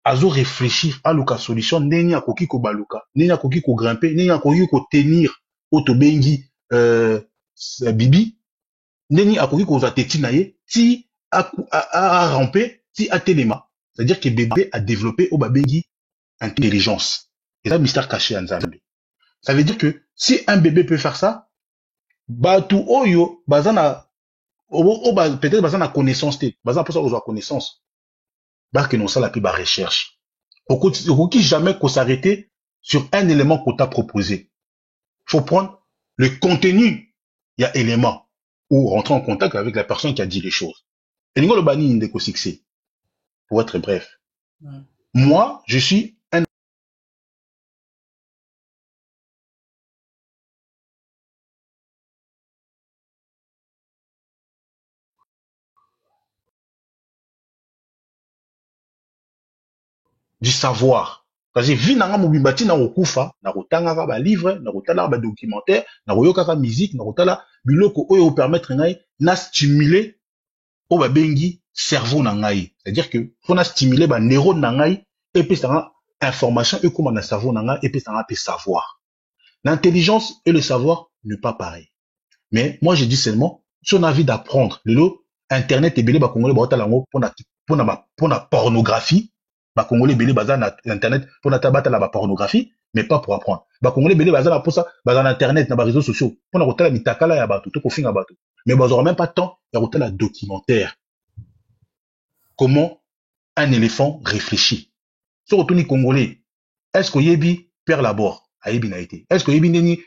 azo réfléchir à la solution, neni akoki ko baluka, neni akoki ko grimper, neni akoki ko tenir, otobengi, bibi, neni akoki ko zateti na ye, ti a ramper, ti a telema. C'est-à-dire que bébé a développé au babengi intelligence. Et ça mystère caché en Nzambe. Ça veut dire que si un bébé peut faire ça, batu oyo, bazana, peut-être bazana connaissance, bazana pour ça aux connaissance. Bah que non ça la plus bas recherche. Au qui jamais qu'on s'arrêter sur un élément qu'on t'a proposé. Faut prendre le contenu, il y a élément, ou rentrer en contact avec la personne qui a dit les choses. Et nous le bani indéco succès. Pour être bref. Moi, je suis un du savoir. Parce que vie nanga mobimbati na okufa, na rotanga ba livre, na rotala ba documentaire, na royoka ka musique, na rotala biloko oyo permettre ngai na stimuler o ba bengi cerveau na ngai. C'est-à-dire que faut na stimuler ba neurones na ngai et puis ça information et comment na cerveau na ngai et puis ça peut savoir. L'intelligence et le savoir n'est pas pareil. Mais moi je dis seulement si on a envie d'apprendre, lelo internet et belé ba congolais ba otala ngo pour na pornographie. Ba congolais belé bazar na internet pour na tabata la pornographie mais pas pour apprendre. Ba congolais belé bazar pour ça bazar na internet na ba réseaux sociaux pour na kotala mitakala ya bato to ko finga bato. Mais bazora même pas temps ya kotala documentaire. Comment un éléphant réfléchit. Sur retourni congolais, est-ce que yebi perd la bord a yebi na été. Est-ce que yebi neni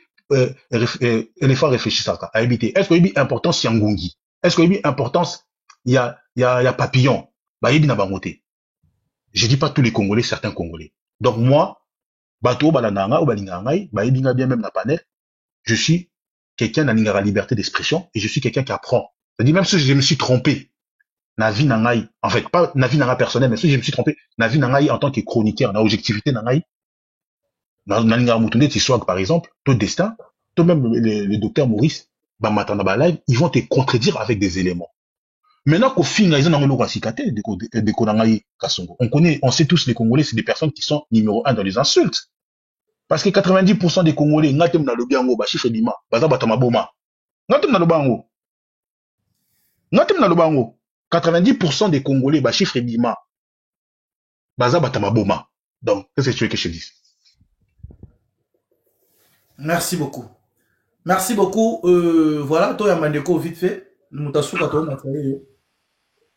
éléphant réfléchit ça a yebi. Est-ce que yebi importance yangongi. Est-ce que yebi importance ya papillon ba yebi na bangote. Je dis pas tous les Congolais, certains Congolais. Donc moi, bato balananga ou balingangai, baibinga bien même na panel, je suis quelqu'un dans la liberté d'expression et je suis quelqu'un qui apprend. C'est-à-dire même si je me suis trompé, na vie nangai, en fait pas na vie nanga personnel, mais si je me suis trompé, na vie nangai en tant que chroniqueur, na objectivité nangai, na linga mutunde tiswag par exemple, tout destin, tout même le docteur Maurice, ba matana ba live, ils vont te contredire avec des éléments. Maintenant qu'au final, ils ont on connaît, on sait tous les Congolais, c'est des personnes qui sont numéro 1 dans les insultes. Parce que 90% des Congolais, ngatem na lobi ango, ba chiffre dima, baza batama boma. Ngatem na lobango. Ngatem na lobango. 90% des Congolais, ba chiffre dima, baza batama boma. Donc, qu'est-ce que tu veux que je te dise? Merci beaucoup. Merci beaucoup. Voilà, toi, Yamandeko, vite fait. Nous t'assurons qu'à toi, on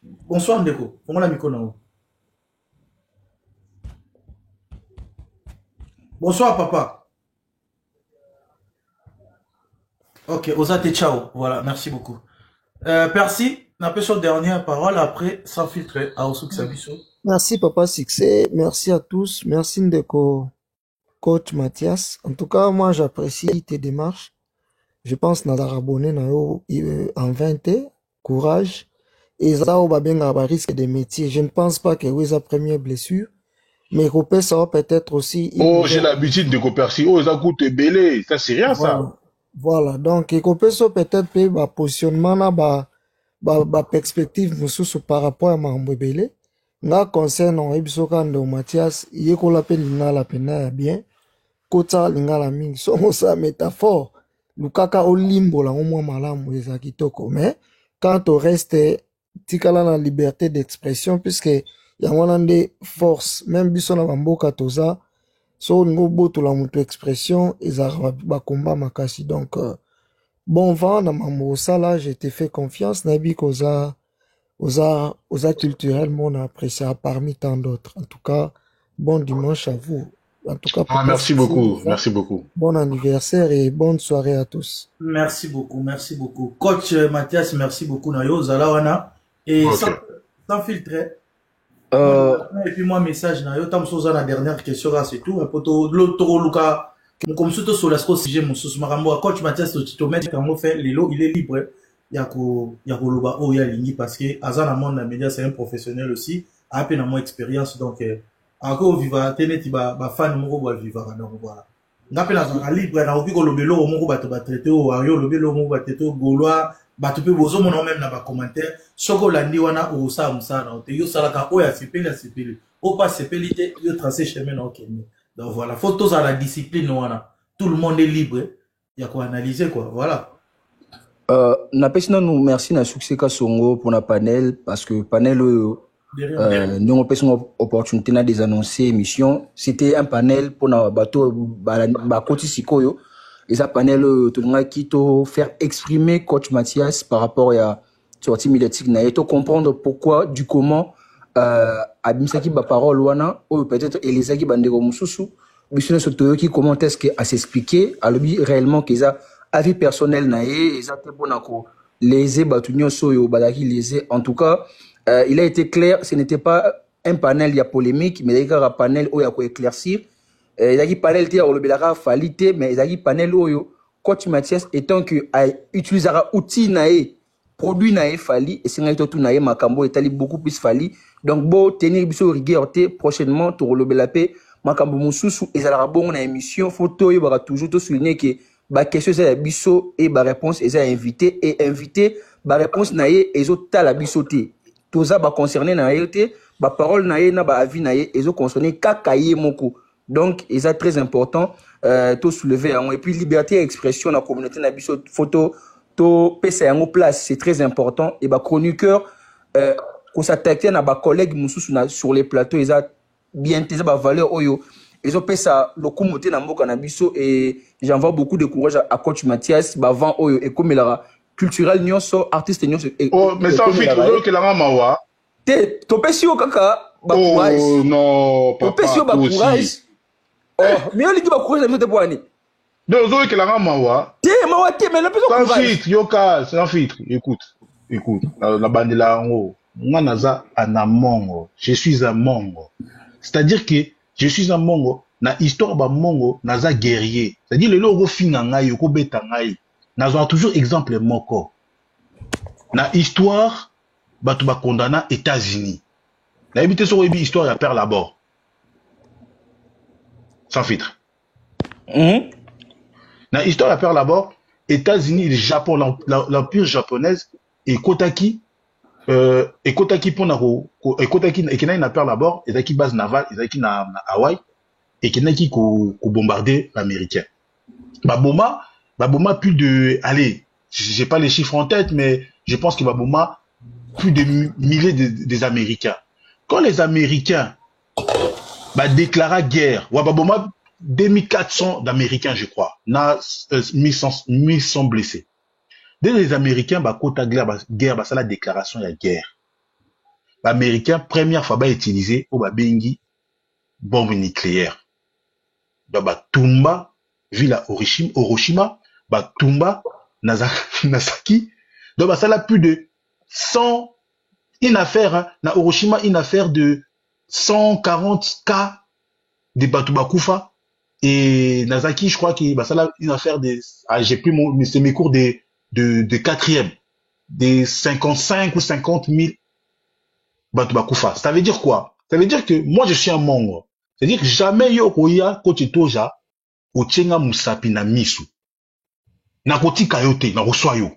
bonsoir Ndeko, comment la micro nao? Bonsoir papa. Ok, Osate, ciao. Voilà, merci beaucoup. Percy, n'a pas sur dernière parole après sans filtre à Osuk Sabiso. Merci papa Succès, merci à tous, merci Ndeko, coach Mathias. En tout cas, moi j'apprécie tes démarches. Je pense que nous abonné en 20 courage. Et ça, on va bien avoir risque de métier. Je ne pense pas que oui, sa première blessure. Mais Copé, ça va peut-être aussi. Oh, j'ai l'habitude de Coperci. Oh, ça coûte belé. Ça, c'est rien, ça. Voilà. Donc, Copé, ça peut-être, bah, positionnement, là, bah, perspective, nous, par rapport à Mambo Belé. Là, concernant Ebisoka de Mathias, il y a la peine, la peine, bien. Kota, la ming. So, ça, métaphore. Lukaka, au limbo, là, au moins, malam, les akitoko. Mais, quand on reste, tikala la liberté d'expression puisque ya wana nde force même biso na bamboka toza so ngo boto la mutu expression ezaka ba combat makasi donc bon vent na mambo sala, je te fais confiance nabi koza culturellement on a apprécié parmi tant d'autres. En tout cas, bon dimanche à vous. En tout cas, Ah, merci beaucoup, merci beaucoup. Bon anniversaire et bonne soirée à tous. Merci beaucoup, merci beaucoup. Coach Mathias, merci beaucoup. Nayo Zalawana. Et Okay. sans filtrer. Et puis moi, message, Nayo, tam soza la dernière question, là, c'est tout. L'autre, Luka, comme surtout sur la sujet, mon sous marambo, coach Mathias, tu mets quand on fait Lilo, il est libre. Yako Loba, oh, ya Lini, parce que Azan Amon, la média, c'est un professionnel aussi, a à peine moins expérience, donc, encore viva, teneti, ba fan, moro, ba viva, donc voilà. Ngape na zanga libre, na obi ko lobelo, o moro, ba te ba traité, o ario, lobelo, moro, ba traité, o gaulois, ba te pe bozo, mon même na ba commentaire, soko landi wana, o sa, moussa, na ote, yo salaka, o ya sepeli, o pas sepeli, te, yo tracé chemin, na ok, donc voilà, photos à la discipline, wana, tout le monde est libre, y a quoi analyser, quoi, voilà. Nous merci na succès ka songo pour na panel parce que panel nous on peut une opportunité na des annoncer émission c'était un panel pour na bateau ba koti sikoyo et ça panel tout le qui to faire exprimer coach Mathias par rapport à sortie médiatique na et to comprendre pourquoi du comment abimisaki ba parole wana ou peut-être Elisaki bandeko mususu bisuna sotoyo qui comment est-ce que à s'expliquer à lui réellement qu'ils a avis personnel naé exactement bonako léser batunyo soyo badaki léser en tout cas il a été clair ce n'était pas un panel il y a polémique mais il y a un panel où il y a quoi éclaircir il y a un panel qui a le belara falité mais il y a un panel où coach Mathias étant que utilisera outil naé produit naé fali et c'est un tout naé makambo etali beaucoup plus fali donc bon tenir biso rigueur prochainement to le belapé makambo mususu et ça la bon na émission photo il va toujours te souligner que ba question c'est la biso et ba réponse est invité et invité ba réponse naé et autres ta la bisoté tout ça ba concerné naé ba parole naé na ba avis naé et autres concerné kakaye moko donc c'est très important tout soulever et puis liberté d'expression dans la communauté na biso photo to pesa en place c'est très important et ba chroniqueur qu'on s'attaque na ba collègue mususu sur les plateaux ils a bien tes ba valeur oyo ils ont fait ça le communauté na mboka na biso et j'envoie beaucoup de courage à coach Mathias bavant oyo et comme il a culturel nyonso artiste nyonso oh mais ça fait toujours que la mawa te topesio kaka ba courage oh non papa topesio ba courage oh mais on dit ba courage na te boani donc zo que la mawa te mawa te mais le plus courage sans filtre yoka sans filtre écoute la bande là en haut moi naza anamongo je suis un mongo c'est-à-dire que je suis un mongo na histoire ba mongo naza guerrier c'est-à-dire le logo finga ngai ko beta ngai nazo toujours exemple moko na histoire batu ba condamna États-Unis na habité sur ebi histoire ya Pearl Harbor sans filtre na histoire ya Pearl Harbor États-Unis et Japon l'empire japonaise et Kotaki pour na Kotaki et kena na Pearl Harbor et qui base navale et na Hawaï et qui n'a qui bombarder l'américain. Baboma plus de, allez, j'ai pas les chiffres en tête, mais je pense que Baboma plus de milliers des Américains. Quand les Américains déclara guerre, Baboma 2400 d'Américains, je crois, na 1100 blessés. Dès les Américains, kota guerre, ça la déclaration de guerre. L'Américain première fois utilisé au bengi bombe nucléaire. Tumba villa Hiroshima Tumba Nagasaki donc ça a plus de 100 une affaire hein, na Hiroshima une affaire de 140 cas de Batubakufa et Nagasaki je crois que ça a une affaire de j'ai pris mes cours de quatrième des 55 ou 50 000 Batubakufa. Ça veut dire quoi? Ça veut dire que moi je suis un mongre. C'est-à-dire que jamais yo koya kote toja ochenga musapi na misu. Na koti kayote, na reçoit yo.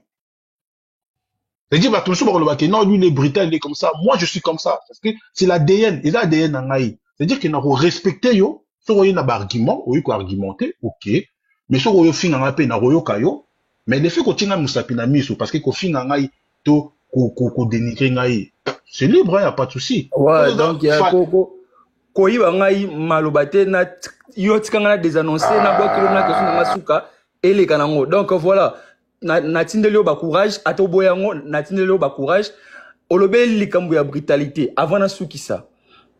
C'est-à-dire bah tout le non lui il est britannique, il est comme ça. Moi je suis comme ça parce que c'est l'ADN, et l'ADN nangai. C'est-à-dire que na respecter yo, so yo na argument, ou ko argumenter, OK. Mais so yo finga na pe na royo kayo, mais le fait ko tinga musapi na misu parce que ko finga ngai to ko dénigrer ngai. C'est libre, il y a pas de souci. Ouais, donc il y a koyi bangai malobate na yo tikanga na désannoncer na bokelo na question na masuka et les kanango donc voilà na tindeli ba courage ato boyango na tindeli ba courage olobe likambo ya brutalité avant na sukisa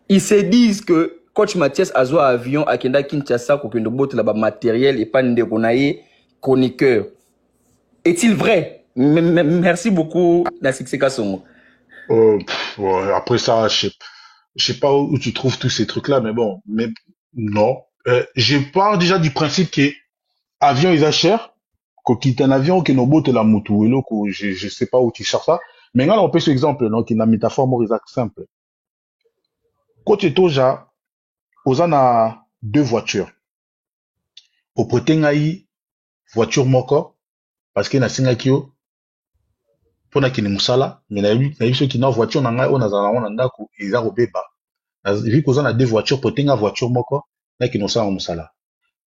ils se disent que coach Mathias azwa avion akenda Kinshasa ko kendo botela ba matériel et pas ndeko na ye chroniqueur. Est-il vrai? Merci beaucoup na Succès Kasongo. Après ça, je sais pas où tu trouves tous ces trucs-là, mais bon, mais non. Je pars déjà du principe que avion ils achètent cher, qu'on quitte un avion, que nos bottes la moutou, je sais pas où tu cherches ça. Mais là, on peut ce exemple, donc, une métaphore simple. Quand tu es toja, on a 2 voitures. Au prétengaï, voiture moko, parce que na singakio, pona kini musala, mais na eu ceux qui n'ont voiture, on a ndako, ils ont beba. Vu qu'on a 2 voitures, prétenga voiture moko, na kini musala musala.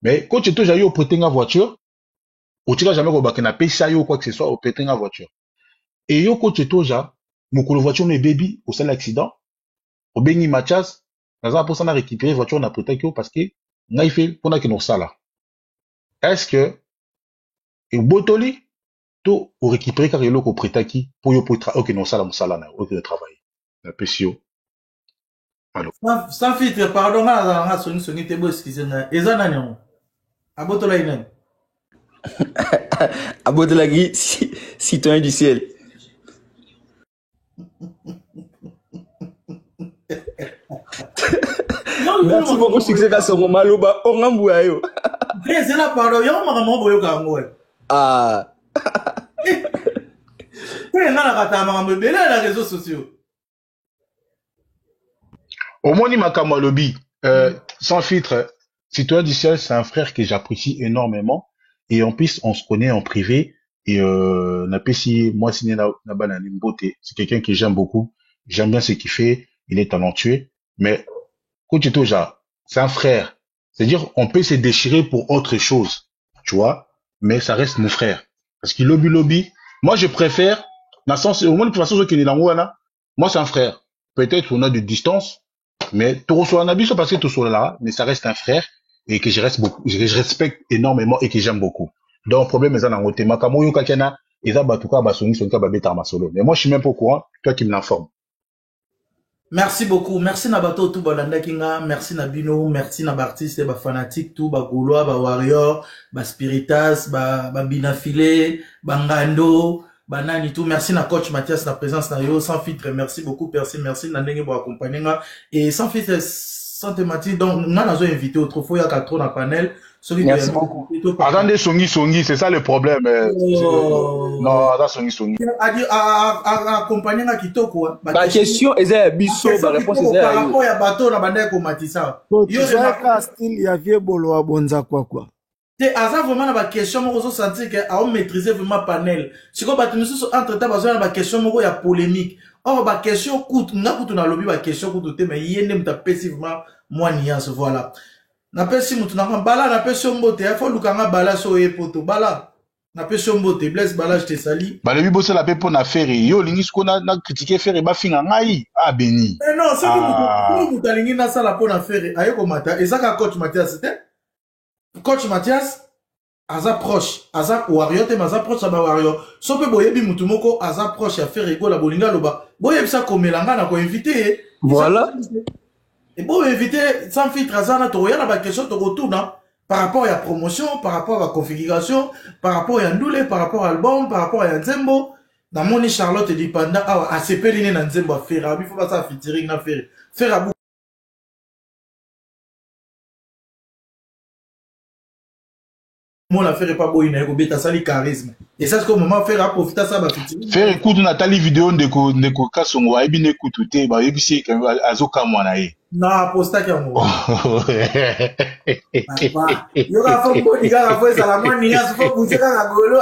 Mais quand tu es toja yo prétenga voiture, ou tu vas jamais rebaki na pesa yo quoi que ce soit, au prétenga voiture. Et yo quand tu es toja, mokolo voiture ne baby, au sein l'accident, au bengi Mathias, naza pour ça na récupérer voiture na prétenga parce que, na il fait, pona kini musala. Est-ce que, et botoli, to ou récupérer car yelo ko prétaki pour yo pour ok non ça la musala na ok travail la pesio alors sans filtre pardon na songi te bo excusez na ezana nyo abotola inen abotola gi citoyen du ciel. Merci beaucoup Succès Kasongo maloba ongambu ayo c'est la pardon yo mama boyo ka ngo ah réseaux sociaux. Au moins, Makama Lobby, sans filtre, Citoyen du ciel, c'est un frère que j'apprécie énormément. Et en plus, on se connaît en privé. Et moi, c'est quelqu'un que j'aime beaucoup. J'aime bien ce qu'il fait. Il est talentueux. Mais, Koutitoja, c'est un frère. C'est-à-dire, on peut se déchirer pour autre chose. Tu vois? Mais ça reste mon frère. Parce qu'il lobby. Moi, je préfère, dans le sens, au moins, de toute façon, moi, c'est un frère. Peut-être on a de distance, mais tu reçois un habit, parce que tu reçois là, mais ça reste un frère, et que je respecte énormément et que j'aime beaucoup. Donc, le problème, c'est que Makamoyo Kakena, et ça, Batuka, Basoni, Sonka, Babeta, Masolo. Mais moi, je suis même pas au courant, toi qui me l'informe. Merci beaucoup. Merci Nabato tout balanda kinga, merci Nabino, merci Nabartiste, ba fanatique tout ba Gaulois, ba Warrior, ba Spiritas, ba Binafile, ba Ngando, ba Nani tout. Merci na coach Mathias la présence na yo sans filtre. Merci beaucoup, merci Nandenge pour accompagner et sans filtre sans thématique. Donc on a invité autrefois il y a 4 na panel. Merci beaucoup. Attendez, Songi, c'est ça le problème. Non, attends, Songi. Accompagner na kitoko. Ba question est biso, ba réponse est par rapport à bateau na bande ko matisa. Yo c'est style ya vie bolo wa bonza quoi. Te aza vraiment na ba question moko so sentir que a on maîtriser vraiment panel. Siko bato miso entre temps bazo na ba question moko ya polémique. Or ba question coûte na kutu na lobby ba question coûte te mais yende mta passivement moi nuance voilà. Na pesi mutu na bala na pesi mbote il faut lukanga bala so e poto bala na pesi mbote bless bala je te sali ba lebi bossa la pe pour na faire yo lingi sko na critiquer faire ba finga ngai ah béni non c'est que mutu talingi na sala pour na faire ayeko mata ezaka coach Mathias c'était coach Mathias aza proche aza warrior te maza proche ba warrior so pe boyebi mutu moko aza proche ya faire ego la bolinga loba boyebisa komelanga na ko inviter voilà. Et bon, éviter sans filtre, Azana, tu regardes la question, tu retournes par rapport à la promotion, par rapport à la configuration, par rapport à Ndoule, par rapport à l'album, par rapport à Nzembo. Dans mon Charlotte dit pendant, à CP liné dans Nzembo à faire, il faut pas ça featuring à faire. Faire à bout. Mon affaire est pas beau, il y a un sali charisme. Et ça, c'est comme moment faire à profiter ça, bah, faire écoute, Nathalie vidéo de Koka Songo, et bien écoute, tu bah, et puis c'est Azoka Moanae. Non, aposta qui a moi. Yo ka fo boni ka fo ça la moni ya fo pousser ka golo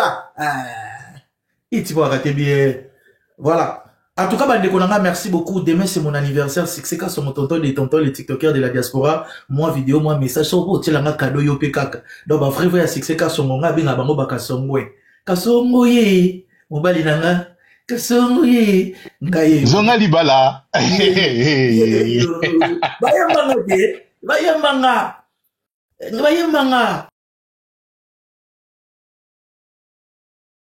et tu vas rater bien. Voilà. En tout cas, Bandekonanga, merci beaucoup. Demain, c'est mon anniversaire. C'est quand mon tonton, les tontons, les tiktokers de la diaspora. Moi, vidéo, moi, message, sur vous, tu l'as cadeau, yo, pekaka. Donc, ma frère, voyez, c'est quand son monga, ben, abango, baka songwe. Kasongo, ye, mon balinanga. Kasongo, ye, ngaye. Zonga libala. Bayambanga, bayambanga.